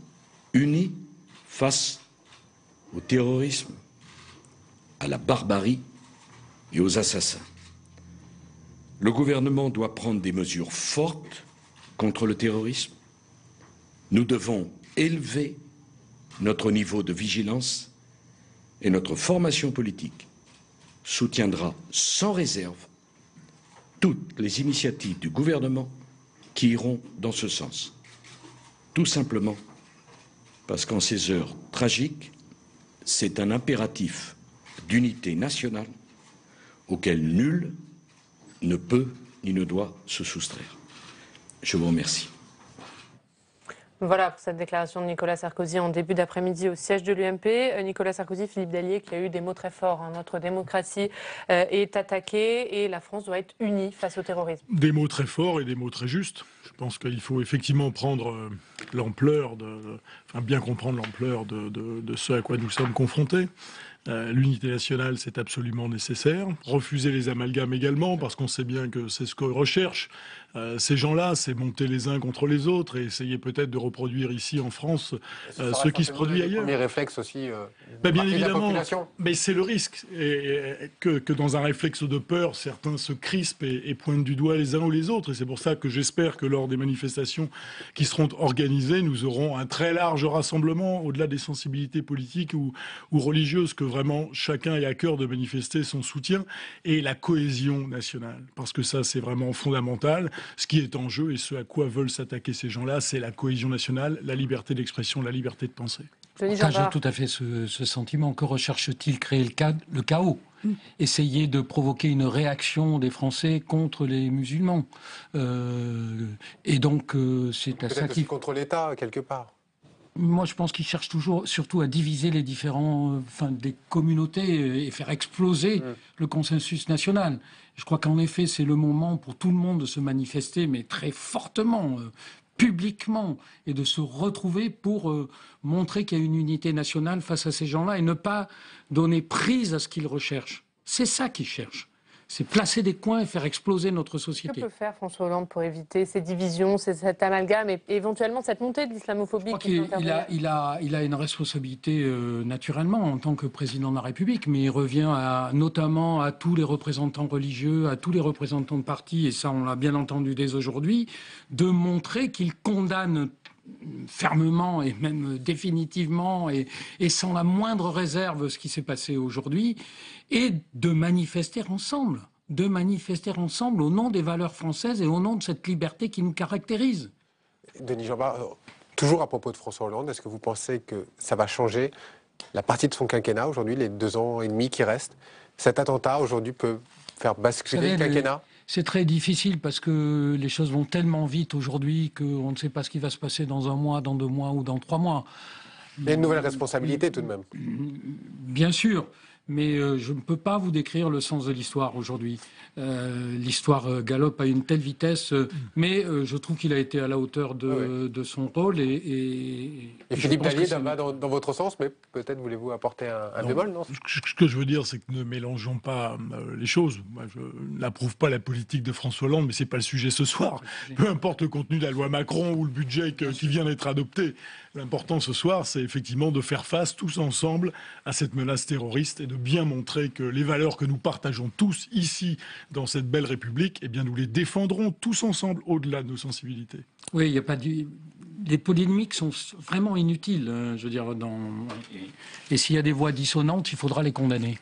uni face au terrorisme, à la barbarie et aux assassins. Le gouvernement doit prendre des mesures fortes contre le terrorisme. Nous devons élever notre niveau de vigilance et notre formation politique soutiendra sans réserve toutes les initiatives du gouvernement qui iront dans ce sens. Tout simplement parce qu'en ces heures tragiques, c'est un impératif d'unité nationale auquel nul ne peut ni ne doit se soustraire. Je vous remercie. Voilà pour cette déclaration de Nicolas Sarkozy en début d'après-midi au siège de l'UMP. Nicolas Sarkozy, Philippe Dallier, qui a eu des mots très forts. Notre démocratie est attaquée et la France doit être unie face au terrorisme. Des mots très forts et des mots très justes. Je pense qu'il faut effectivement prendre l'ampleur, bien comprendre l'ampleur de ce à quoi nous sommes confrontés. L'unité nationale, c'est absolument nécessaire. Refuser les amalgames également, parce qu'on sait bien que c'est ce que recherchent ces gens-là, c'est monter les uns contre les autres et essayer peut-être de reproduire ici en France ce qui se produit ailleurs. Premier réflexe aussi bien évidemment, de la population. Mais c'est le risque que dans un réflexe de peur, certains se crispent et pointent du doigt les uns ou les autres. Et c'est pour ça que j'espère que lors des manifestations qui seront organisées, nous aurons un très large rassemblement au-delà des sensibilités politiques ou religieuses, que vraiment chacun ait à cœur de manifester son soutien et la cohésion nationale. Parce que ça, c'est vraiment fondamental. Ce qui est en jeu et ce à quoi veulent s'attaquer ces gens-là, c'est la cohésion nationale, la liberté d'expression, la liberté de penser. J'ai tout à fait ce sentiment. Que recherche-t-il? Créer le chaos, essayer de provoquer une réaction des Français contre les musulmans. Et donc, c'est à ça qu'il... contre l'État, quelque part. Moi, je pense qu'ils cherchent surtout à diviser les différents, des communautés et faire exploser le consensus national. Je crois qu'en effet, c'est le moment pour tout le monde de se manifester, mais très fortement, publiquement, et de se retrouver pour montrer qu'il y a une unité nationale face à ces gens-là et ne pas donner prise à ce qu'ils recherchent. C'est ça qu'ils cherchent. C'est placer des coins et faire exploser notre société. Que peut faire François Hollande pour éviter ces divisions, cet amalgame et éventuellement cette montée de l'islamophobie? Il a une responsabilité naturellement en tant que président de la République, mais il revient notamment à tous les représentants religieux, à tous les représentants de partis, et ça on l'a bien entendu dès aujourd'hui, de montrer qu'ils condamnent fermement et même définitivement et sans la moindre réserve ce qui s'est passé aujourd'hui, et de manifester ensemble au nom des valeurs françaises et au nom de cette liberté qui nous caractérise. Denis Jeanbart, toujours à propos de François Hollande, est-ce que vous pensez que ça va changer la partie de son quinquennat aujourd'hui, les 2 ans et demi qui restent? Cet attentat aujourd'hui peut faire basculer le quinquennat? C'est très difficile parce que les choses vont tellement vite aujourd'hui qu'on ne sait pas ce qui va se passer dans 1 mois, dans 2 mois ou dans 3 mois. Il y a une nouvelle responsabilité tout de même. Bien sûr. Mais je ne peux pas vous décrire le sens de l'histoire aujourd'hui. L'histoire galope à une telle vitesse, mais je trouve qu'il a été à la hauteur de son rôle. Et Philippe Dallier va dans votre sens, mais peut-être voulez-vous apporter un bémol, non ? Ce que je veux dire, c'est que ne mélangeons pas les choses. Moi, je n'approuve pas la politique de François Hollande, mais ce n'est pas le sujet ce soir. Peu importe le contenu de la loi Macron ou le budget qui vient d'être adopté. L'important ce soir, c'est effectivement de faire face tous ensemble à cette menace terroriste et de bien montrer que les valeurs que nous partageons tous ici, dans cette belle République, eh bien, nous les défendrons tous ensemble au-delà de nos sensibilités. Oui, il n'y a pas les polémiques sont vraiment inutiles, je veux dire. Et s'il y a des voix dissonantes, il faudra les condamner.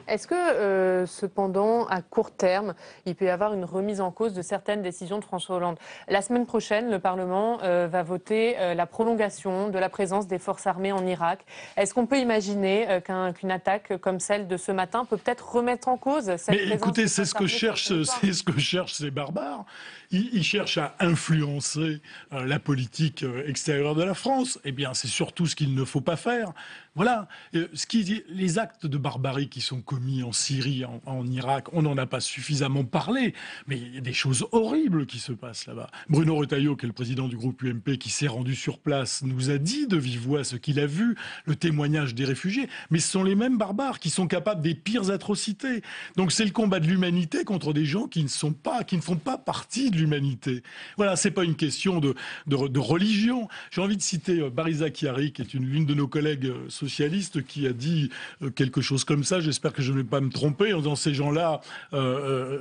Est-ce que, cependant, à court terme, il peut y avoir une remise en cause de certaines décisions de François Hollande ? La semaine prochaine, le Parlement va voter la prolongation de la présence des forces armées en Irak. Est-ce qu'on peut imaginer qu'une attaque comme celle de ce matin peut peut-être remettre en cause cette présence ? Mais écoutez, c'est ce que cherchent ces barbares. Ils cherchent à influencer la politique extérieure de la France. Eh bien, c'est surtout ce qu'il ne faut pas faire. Voilà. Les actes de barbarie qui sont commis en Syrie, en Irak, on n'en a pas suffisamment parlé, mais il y a des choses horribles qui se passent là-bas. Bruno Retailleau, qui est le président du groupe UMP, qui s'est rendu sur place, nous a dit de vive voix ce qu'il a vu, le témoignage des réfugiés. Mais ce sont les mêmes barbares qui sont capables des pires atrocités. Donc c'est le combat de l'humanité contre des gens qui ne font pas partie de l'humanité. Voilà, c'est pas une question de religion. J'ai envie de citer Bariza Chiari, qui est l'une de nos collègues socialistes, qui a dit quelque chose comme ça. J'espère que je ne vais pas me tromper en disant ces gens-là,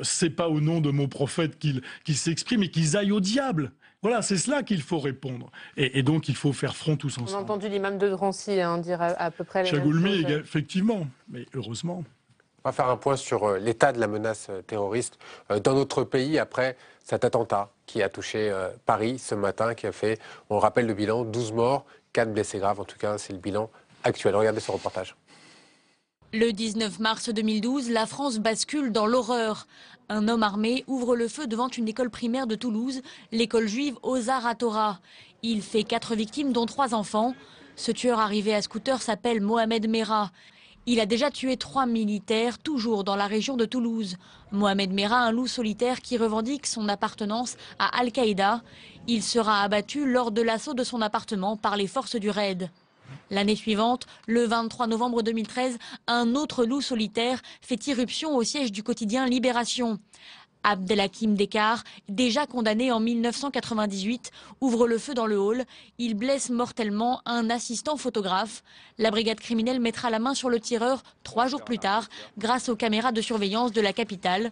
c'est pas au nom de mon prophète qu'ils s'expriment et qu'ils aillent au diable. Voilà, c'est cela qu'il faut répondre. Et donc, il faut faire front tous ensemble. On a entendu l'imam de Drancy dire à peu près les mêmes Chagoulmi, choses. effectivement, mais heureusement. On va faire un point sur l'état de la menace terroriste dans notre pays après cet attentat qui a touché Paris ce matin, qui a fait, on rappelle le bilan, 12 morts, 4 blessés graves. En tout cas, c'est le bilan actuel. Regardez ce reportage. Le 19 mars 2012, la France bascule dans l'horreur. Un homme armé ouvre le feu devant une école primaire de Toulouse, l'école juive Ozar HaTorah. Il fait 4 victimes, dont 3 enfants. Ce tueur arrivé à scooter s'appelle Mohamed Merah. Il a déjà tué 3 militaires, toujours dans la région de Toulouse. Mohamed Merah, un loup solitaire qui revendique son appartenance à Al-Qaïda. Il sera abattu lors de l'assaut de son appartement par les forces du raid. L'année suivante, le 23 novembre 2013, un autre loup solitaire fait irruption au siège du quotidien Libération. Abdelhakim Dekar, déjà condamné en 1998, ouvre le feu dans le hall. Il blesse mortellement un assistant photographe. La brigade criminelle mettra la main sur le tireur 3 jours plus tard, grâce aux caméras de surveillance de la capitale.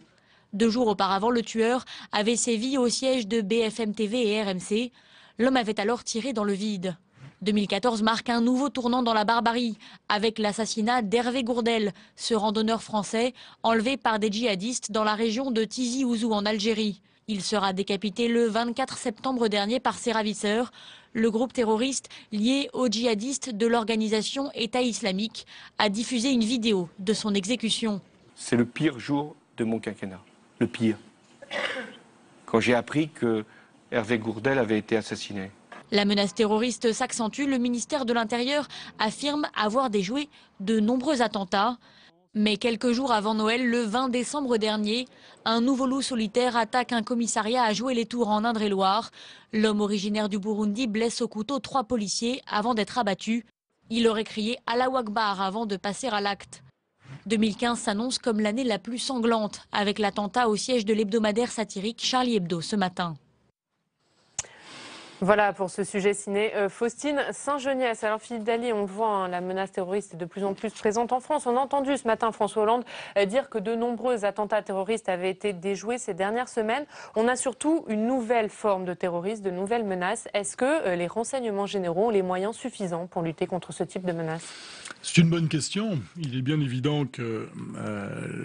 2 jours auparavant, le tueur avait sévi au siège de BFM TV et RMC. L'homme avait alors tiré dans le vide. 2014 marque un nouveau tournant dans la barbarie, avec l'assassinat d'Hervé Gourdel, ce randonneur français enlevé par des djihadistes dans la région de Tizi Ouzou en Algérie. Il sera décapité le 24 septembre dernier par ses ravisseurs. Le groupe terroriste lié aux djihadistes de l'organisation État islamique a diffusé une vidéo de son exécution. C'est le pire jour de mon quinquennat, le pire. Quand j'ai appris que Hervé Gourdel avait été assassiné. La menace terroriste s'accentue. Le ministère de l'Intérieur affirme avoir déjoué de nombreux attentats. Mais quelques jours avant Noël, le 20 décembre dernier, un nouveau loup solitaire attaque un commissariat à Joué-les-Tours en Indre-et-Loire. L'homme originaire du Burundi blesse au couteau 3 policiers avant d'être abattu. Il aurait crié « Allahu Akbar » avant de passer à l'acte. 2015 s'annonce comme l'année la plus sanglante, avec l'attentat au siège de l'hebdomadaire satirique Charlie Hebdo ce matin. Voilà pour ce sujet ciné. Faustine Saint-Geniès. Alors Philippe Dallier, on le voit, hein, la menace terroriste est de plus en plus présente en France. On a entendu ce matin François Hollande dire que de nombreux attentats terroristes avaient été déjoués ces dernières semaines. On a surtout une nouvelle forme de terrorisme, de nouvelles menaces. Est-ce que les renseignements généraux ont les moyens suffisants pour lutter contre ce type de menaces ? C'est une bonne question. Il est bien évident que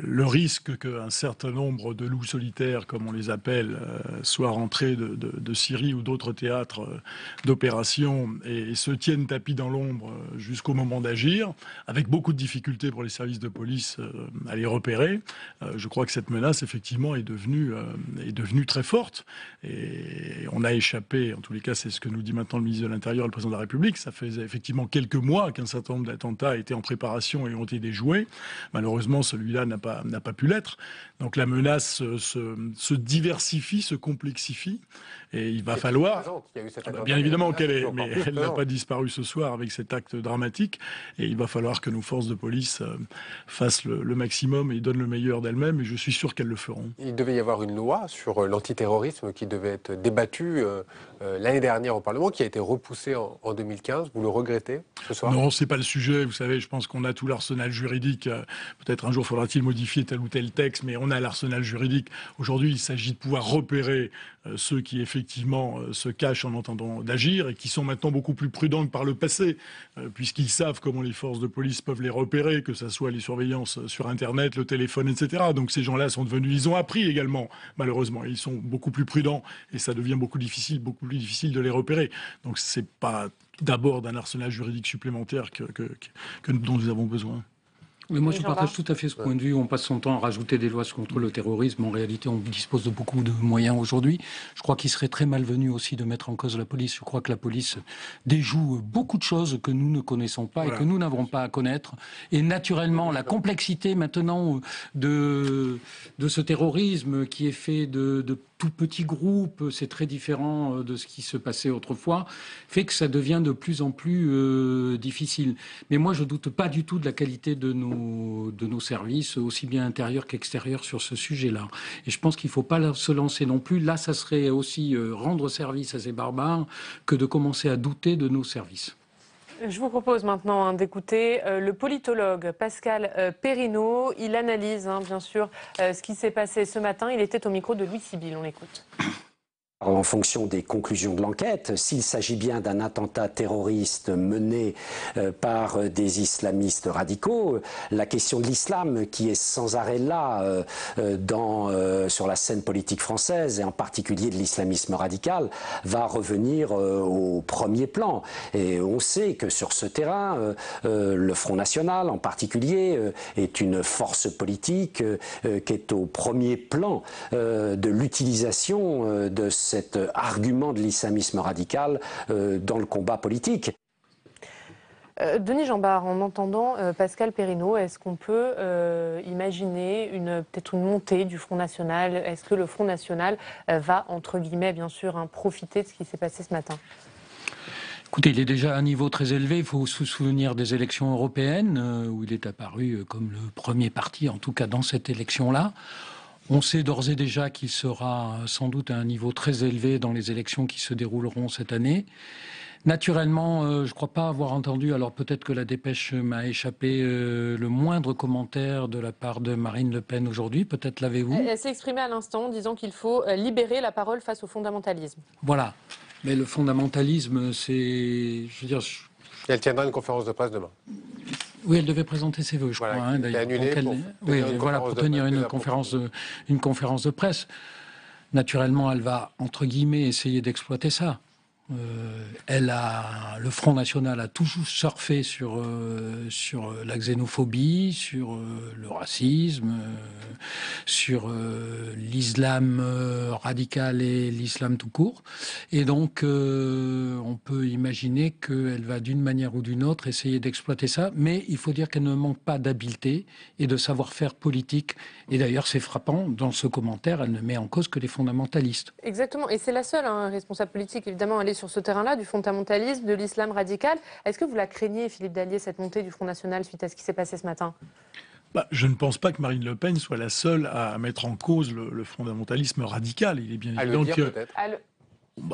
le risque qu'un certain nombre de loups solitaires, comme on les appelle, soient rentrés de Syrie ou d'autres théâtres théâtre d'opération et se tiennent tapis dans l'ombre jusqu'au moment d'agir, avec beaucoup de difficultés pour les services de police à les repérer. Je crois que cette menace, effectivement, est devenue très forte. Et on a échappé, en tous les cas, c'est ce que nous dit maintenant le ministre de l'Intérieur et le président de la République. Ça faisait effectivement quelques mois qu'un certain nombre d'attentats étaient en préparation et ont été déjoués. Malheureusement, celui-là n'a pas pu l'être. Donc la menace se diversifie, se complexifie. Et il va falloir... Bien évidemment qu'elle est, mais elle n'a pas disparu ce soir avec cet acte dramatique. Et il va falloir que nos forces de police fassent le maximum et donnent le meilleur d'elles-mêmes. Et je suis sûr qu'elles le feront. Il devait y avoir une loi sur l'antiterrorisme qui devait être débattue l'année dernière au Parlement, qui a été repoussée en 2015. Vous le regrettez ce soir? Non, c'est pas le sujet. Vous savez, je pense qu'on a tout l'arsenal juridique. Peut-être un jour faudra-t-il modifier tel ou tel texte, mais on a l'arsenal juridique. Aujourd'hui, il s'agit de pouvoir repérer ceux qui effectivement se cachent en entendant d'agir et qui sont maintenant beaucoup plus prudents que par le passé, puisqu'ils savent comment les forces de police peuvent les repérer, que ce soit les surveillances sur Internet, le téléphone, etc. Donc ces gens-là sont devenus, ils ont appris également, malheureusement, ils sont beaucoup plus prudents et ça devient beaucoup plus difficile de les repérer. Donc c'est pas d'abord d'un arsenal juridique supplémentaire dont nous avons besoin. Mais moi, je partage tout à fait ce point de vue. On passe son temps à rajouter des lois contre le terrorisme. En réalité, on dispose de beaucoup de moyens aujourd'hui. Je crois qu'il serait très malvenu aussi de mettre en cause la police. Je crois que la police déjoue beaucoup de choses que nous ne connaissons pas et que nous n'avons pas à connaître. Et naturellement, la complexité maintenant de ce terrorisme qui est fait de tout petits groupes, c'est très différent de ce qui se passait autrefois, fait que ça devient de plus en plus difficile. Mais moi, je doute pas du tout de la qualité de nos services, aussi bien intérieurs qu'extérieurs, sur ce sujet-là. Et je pense qu'il ne faut pas se lancer non plus. Là, ça serait aussi rendre service à ces barbares que de commencer à douter de nos services. Je vous propose maintenant d'écouter le politologue Pascal Perrineau. Il analyse bien sûr ce qui s'est passé ce matin. Il était au micro de Louis Sibyl. On l'écoute. En fonction des conclusions de l'enquête, s'il s'agit bien d'un attentat terroriste mené par des islamistes radicaux, la question de l'islam qui est sans arrêt là sur la scène politique française et en particulier de l'islamisme radical va revenir au premier plan. Et on sait que sur ce terrain, le Front National en particulier est une force politique qui est au premier plan de l'utilisation de cet argument de l'islamisme radical dans le combat politique. Denis Jeanbart, en entendant Pascal Perrineau, est-ce qu'on peut imaginer peut-être une montée du Front National? Est-ce que le Front National va, entre guillemets, bien sûr, profiter de ce qui s'est passé ce matin? Écoutez, il est déjà à un niveau très élevé. Il faut se souvenir des élections européennes, où il est apparu comme le premier parti, en tout cas dans cette élection-là. On sait d'ores et déjà qu'il sera sans doute à un niveau très élevé dans les élections qui se dérouleront cette année. Naturellement, je ne crois pas avoir entendu, alors peut-être que la dépêche m'a échappé, le moindre commentaire de la part de Marine Le Pen aujourd'hui. Peut-être l'avez-vous? Elle s'est exprimée à l'instant en disant qu'il faut libérer la parole face au fondamentalisme. Voilà. Mais le fondamentalisme, c'est... Je veux dire... Elle tiendra une conférence de presse demain. Oui, elle devait présenter ses vœux, je crois. D'ailleurs. Pour tenir une conférence de presse. Naturellement, elle va, entre guillemets, essayer d'exploiter ça. Le Front National a toujours surfé sur la xénophobie, sur le racisme, sur l'islam radical et l'islam tout court. Et donc, on peut imaginer qu'elle va d'une manière ou d'une autre essayer d'exploiter ça. Mais il faut dire qu'elle ne manque pas d'habileté et de savoir-faire politique. Et d'ailleurs, c'est frappant, dans ce commentaire, elle ne met en cause que les fondamentalistes. Exactement. Et c'est la seule responsable politique, évidemment, à aller sur ce terrain-là, du fondamentalisme, de l'islam radical. Est-ce que vous la craignez, Philippe Dallier, cette montée du Front National suite à ce qui s'est passé ce matin? Je ne pense pas que Marine Le Pen soit la seule à mettre en cause le fondamentalisme radical. Il est bien évident que...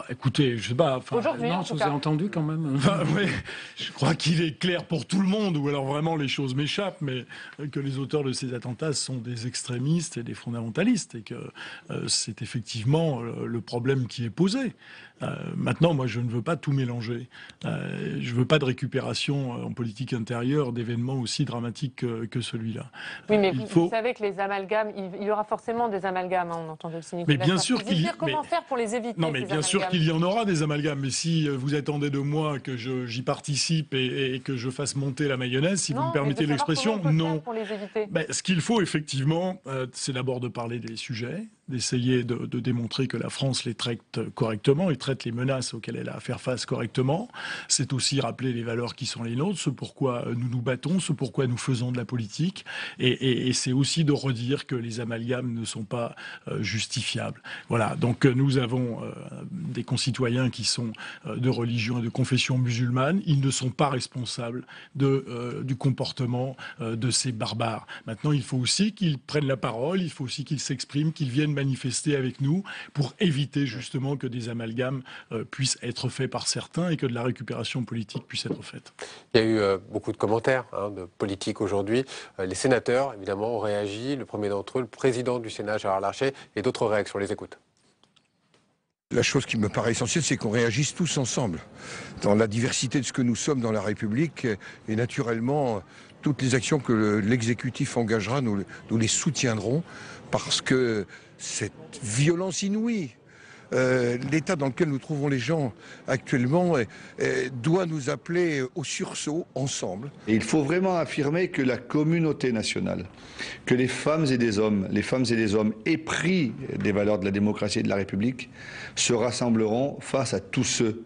Écoutez, je sais pas. Aujourd'hui, non, je vous ai entendu quand même. Oui, je crois qu'il est clair pour tout le monde, ou alors vraiment les choses m'échappent, mais que les auteurs de ces attentats sont des extrémistes et des fondamentalistes, et que c'est effectivement le problème qui est posé. Maintenant, moi, je ne veux pas tout mélanger. Je ne veux pas de récupération en politique intérieure d'événements aussi dramatiques que celui-là. Oui, mais vous savez que les amalgames, il y aura forcément des amalgames, on entend aussi Nicolas. Mais bien sûr qu'il y a. Comment faire pour les éviter? Non, mais bien sûr sûr qu'il y en aura des amalgames, mais si vous attendez de moi que j'y participe et que je fasse monter la mayonnaise, si vous me permettez l'expression, non. Pour les éviter. Ce qu'il faut effectivement, c'est d'abord de parler des sujets, d'essayer de démontrer que la France les traite correctement et traite les menaces auxquelles elle a à faire face correctement. C'est aussi rappeler les valeurs qui sont les nôtres, ce pourquoi nous nous battons, ce pourquoi nous faisons de la politique. Et c'est aussi de redire que les amalgames ne sont pas justifiables. Voilà, donc nous avons des concitoyens qui sont de religion et de confession musulmane. Ils ne sont pas responsables du comportement de ces barbares. Maintenant, il faut aussi qu'ils prennent la parole, il faut aussi qu'ils s'expriment, qu'ils viennent manifester avec nous pour éviter justement que des amalgames puissent être faits par certains et que de la récupération politique puisse être faite. Il y a eu beaucoup de commentaires de politique aujourd'hui. Les sénateurs, évidemment, ont réagi. Le premier d'entre eux, le président du Sénat, Gérard Larcher, et d'autres réactions. On les écoute. La chose qui me paraît essentielle, c'est qu'on réagisse tous ensemble, dans la diversité de ce que nous sommes dans la République, et naturellement, toutes les actions que l'exécutif engagera, nous les soutiendrons, parce que cette violence inouïe, l'état dans lequel nous trouvons les gens actuellement doit nous appeler au sursaut ensemble. Et il faut vraiment affirmer que la communauté nationale, que les femmes et les hommes épris des valeurs de la démocratie et de la République se rassembleront face à tous ceux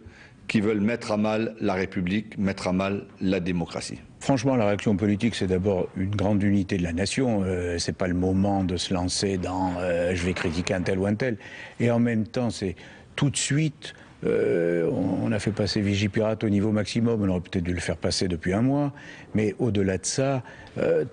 qui veulent mettre à mal la République, mettre à mal la démocratie. Franchement, la réaction politique, c'est d'abord une grande unité de la nation. C'est pas le moment de se lancer dans je vais critiquer un tel ou un tel. Et en même temps, c'est tout de suite. On a fait passer Vigipirate au niveau maximum. On aurait peut-être dû le faire passer depuis un mois. Mais au-delà de ça,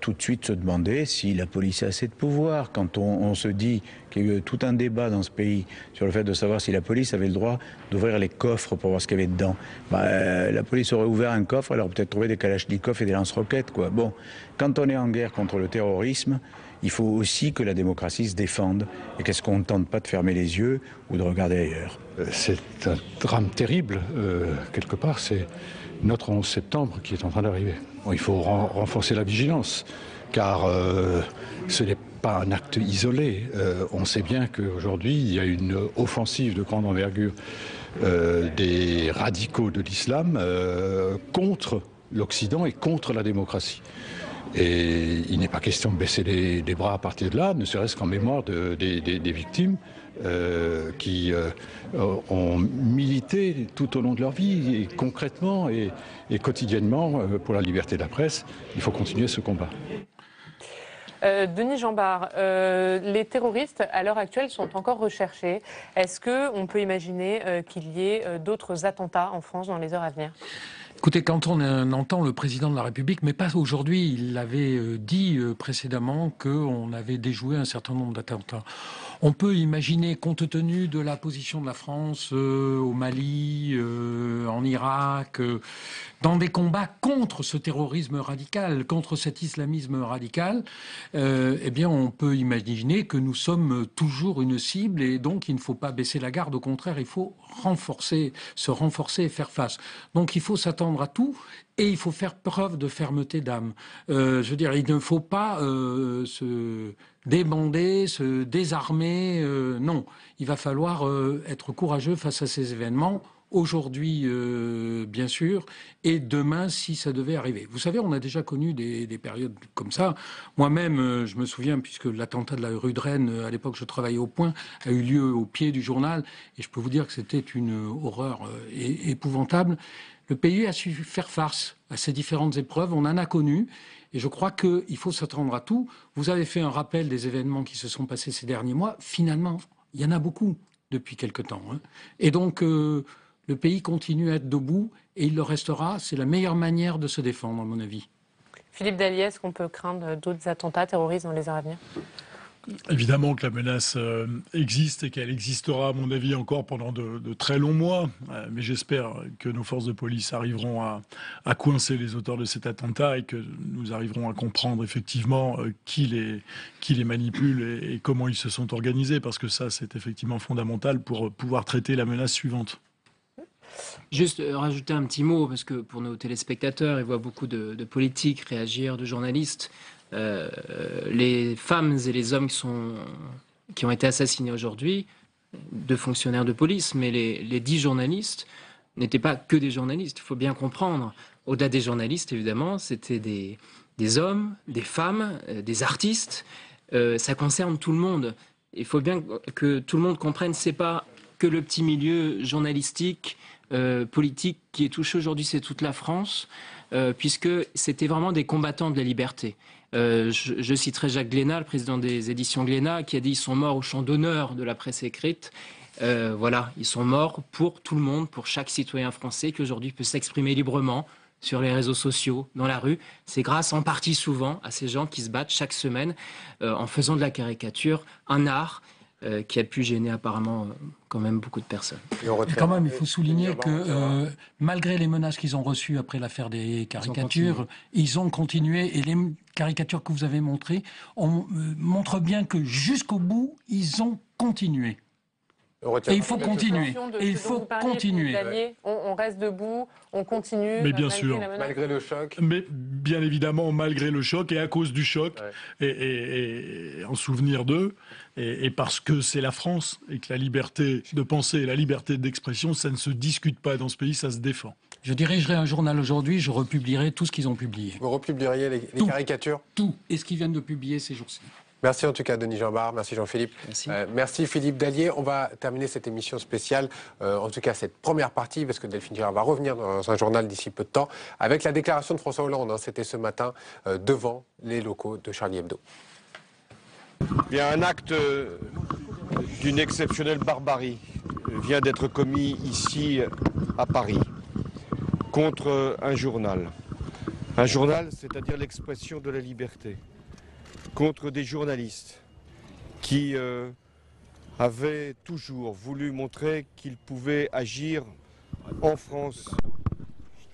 tout de suite se demander si la police a assez de pouvoir. Quand on se dit qu'il y a eu tout un débat dans ce pays sur le fait de savoir si la police avait le droit d'ouvrir les coffres pour voir ce qu'il y avait dedans. La police aurait ouvert un coffre, elle aurait peut-être trouvé des kalachnikovs et des lance-roquettes, quoi. Bon, quand on est en guerre contre le terrorisme, il faut aussi que la démocratie se défende. Et qu'est-ce qu'on ne tente pas de fermer les yeux ou de regarder ailleurs? C'est un drame terrible, quelque part. C'est notre 11 septembre qui est en train d'arriver. Bon, il faut renforcer la vigilance, car ce n'est pas un acte isolé. On sait bien qu'aujourd'hui, il y a une offensive de grande envergure des radicaux de l'islam contre l'Occident et contre la démocratie. Et il n'est pas question de baisser les bras à partir de là, ne serait-ce qu'en mémoire des victimes qui ont milité tout au long de leur vie, et concrètement et quotidiennement pour la liberté de la presse. Il faut continuer ce combat. Denis Jambard, les terroristes à l'heure actuelle sont encore recherchés. Est-ce qu'on peut imaginer qu'il y ait d'autres attentats en France dans les heures à venir ? Écoutez, quand on entend le président de la République, mais pas aujourd'hui, il l'avait dit précédemment qu'on avait déjoué un certain nombre d'attentats. On peut imaginer, compte tenu de la position de la France au Mali, en Irak, dans des combats contre ce terrorisme radical, contre cet islamisme radical, eh bien on peut imaginer que nous sommes toujours une cible et donc il ne faut pas baisser la garde. Au contraire, il faut se renforcer et faire face. Donc il faut s'attendre à tout. Et il faut faire preuve de fermeté d'âme. Je veux dire, il ne faut pas se débander, se désarmer. Non, il va falloir être courageux face à ces événements. Aujourd'hui, bien sûr, et demain, si ça devait arriver. Vous savez, on a déjà connu des périodes comme ça. Moi-même, je me souviens, puisque l'attentat de la rue de Rennes, à l'époque, je travaillais au Point, a eu lieu au pied du journal, et je peux vous dire que c'était une horreur épouvantable. Le pays a su faire face à ces différentes épreuves, on en a connu, et je crois qu'il faut s'attendre à tout. Vous avez fait un rappel des événements qui se sont passés ces derniers mois. Finalement, il y en a beaucoup depuis quelque temps. Et donc, le pays continue à être debout, et il le restera. C'est la meilleure manière de se défendre, à mon avis. Philippe Dallier, est-ce qu'on peut craindre d'autres attentats terroristes dans les heures à venir ? Évidemment que la menace existe et qu'elle existera, à mon avis, encore pendant de très longs mois. Mais j'espère que nos forces de police arriveront à coincer les auteurs de cet attentat et que nous arriverons à comprendre effectivement qui les manipule et comment ils se sont organisés. Parce que ça, c'est effectivement fondamental pour pouvoir traiter la menace suivante. Juste rajouter un petit mot, parce que pour nos téléspectateurs, ils voient beaucoup de politiques réagir, de journalistes. Les femmes et les hommes qui ont été assassinés aujourd'hui 2 fonctionnaires de police, mais les 10 journalistes n'étaient pas que des journalistes. Il faut bien comprendre. Au-delà des journalistes, évidemment, c'était des hommes, des femmes, des artistes. Ça concerne tout le monde. Il faut bien que tout le monde comprenne, c'est pas que le petit milieu journalistique, politique qui est touché aujourd'hui, c'est toute la France, puisque c'était vraiment des combattants de la liberté. Je citerai Jacques Glénat, le président des éditions Glénat, qui a dit « Ils sont morts au champ d'honneur de la presse écrite ». Voilà, ils sont morts pour tout le monde, pour chaque citoyen français qui aujourd'hui peut s'exprimer librement sur les réseaux sociaux, dans la rue. C'est grâce en partie souvent à ces gens qui se battent chaque semaine en faisant de la caricature un art qui a pu gêner apparemment quand même beaucoup de personnes. Et quand même, il faut souligner que malgré les menaces qu'ils ont reçues après l'affaire des caricatures, ils ont continué, et les caricatures que vous avez montrées montrent bien que jusqu'au bout, ils ont continué. Et il faut continuer. Et il faut continuer. On reste debout, on continue. Mais bien sûr. Malgré le choc. Mais bien évidemment, malgré le choc et à cause du choc, et en souvenir d'eux, et parce que c'est la France et que la liberté de penser et la liberté d'expression, ça ne se discute pas dans ce pays, ça se défend. Je dirigerai un journal aujourd'hui, je republierai tout ce qu'ils ont publié. Vous republieriez les caricatures? Tout. Et ce qu'ils viennent de publier ces jours-ci. Merci en tout cas Denis Jeanbart, merci Jean-Philippe. Merci Philippe Dallier. On va terminer cette émission spéciale, en tout cas cette première partie, parce que Delphine Girard va revenir dans un journal d'ici peu de temps, avec la déclaration de François Hollande. C'était ce matin devant les locaux de Charlie Hebdo. Bien, un acte d'une exceptionnelle barbarie vient d'être commis ici à Paris contre un journal. Un journal, c'est-à-dire l'expression de la liberté. Contre des journalistes qui avaient toujours voulu montrer qu'ils pouvaient agir en France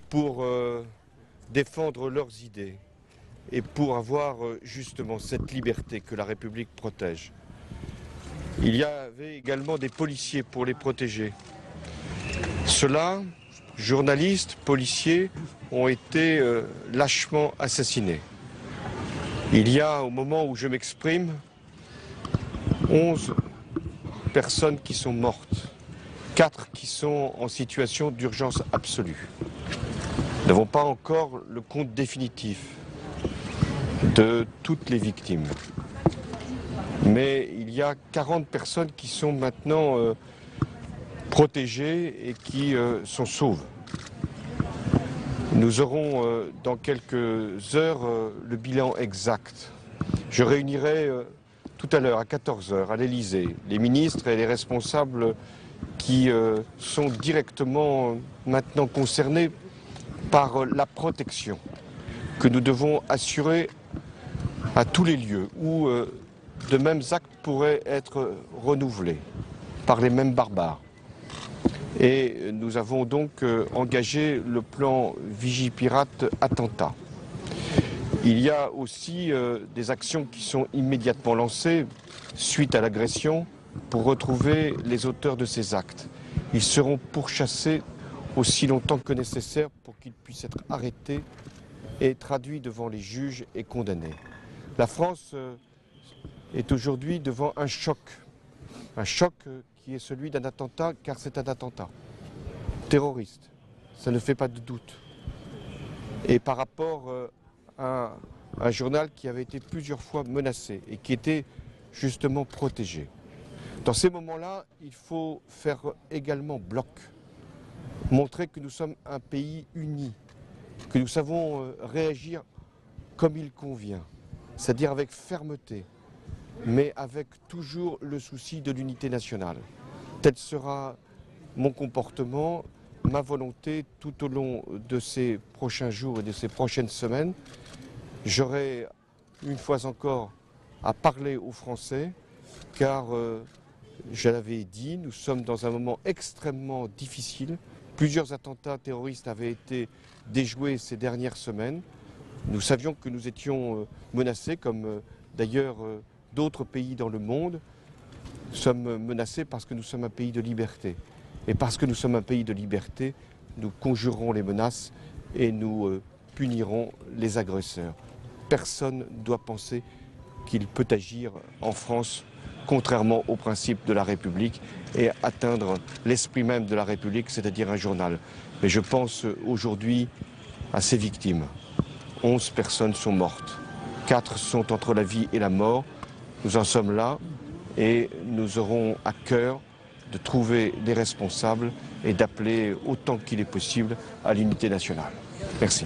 pour défendre leurs idées et pour avoir justement cette liberté que la République protège. Il y avait également des policiers pour les protéger. Ceux-là, journalistes, policiers, ont été lâchement assassinés. Il y a, au moment où je m'exprime, 11 personnes qui sont mortes, 4 qui sont en situation d'urgence absolue. Nous n'avons pas encore le compte définitif de toutes les victimes. Mais il y a 40 personnes qui sont maintenant protégées et qui sont sauves. Nous aurons dans quelques heures le bilan exact. Je réunirai tout à l'heure à 14 h à l'Élysée les ministres et les responsables qui sont directement maintenant concernés par la protection que nous devons assurer à tous les lieux où de mêmes actes pourraient être renouvelés par les mêmes barbares. Et nous avons donc engagé le plan Vigipirate Attentat. Il y a aussi des actions qui sont immédiatement lancées suite à l'agression pour retrouver les auteurs de ces actes. Ils seront pourchassés aussi longtemps que nécessaire pour qu'ils puissent être arrêtés et traduits devant les juges et condamnés. La France est aujourd'hui devant un choc qui est celui d'un attentat, car c'est un attentat terroriste, ça ne fait pas de doute. Et par rapport à un journal qui avait été plusieurs fois menacé et qui était justement protégé. Dans ces moments-là, il faut faire également bloc, montrer que nous sommes un pays uni, que nous savons réagir comme il convient, c'est-à-dire avec fermeté, mais avec toujours le souci de l'unité nationale. Tel sera mon comportement, ma volonté tout au long de ces prochains jours et de ces prochaines semaines. J'aurai une fois encore à parler aux Français, car je l'avais dit, nous sommes dans un moment extrêmement difficile. Plusieurs attentats terroristes avaient été déjoués ces dernières semaines. Nous savions que nous étions menacés, comme d'ailleurs d'autres pays dans le monde. Nous sommes menacés parce que nous sommes un pays de liberté. Et parce que nous sommes un pays de liberté, nous conjurerons les menaces et nous punirons les agresseurs. Personne ne doit penser qu'il peut agir en France contrairement aux principes de la République et atteindre l'esprit même de la République, c'est-à-dire un journal. Mais je pense aujourd'hui à ces victimes. 11 personnes sont mortes. 4 sont entre la vie et la mort. Nous en sommes là et nous aurons à cœur de trouver les responsables et d'appeler autant qu'il est possible à l'unité nationale. Merci.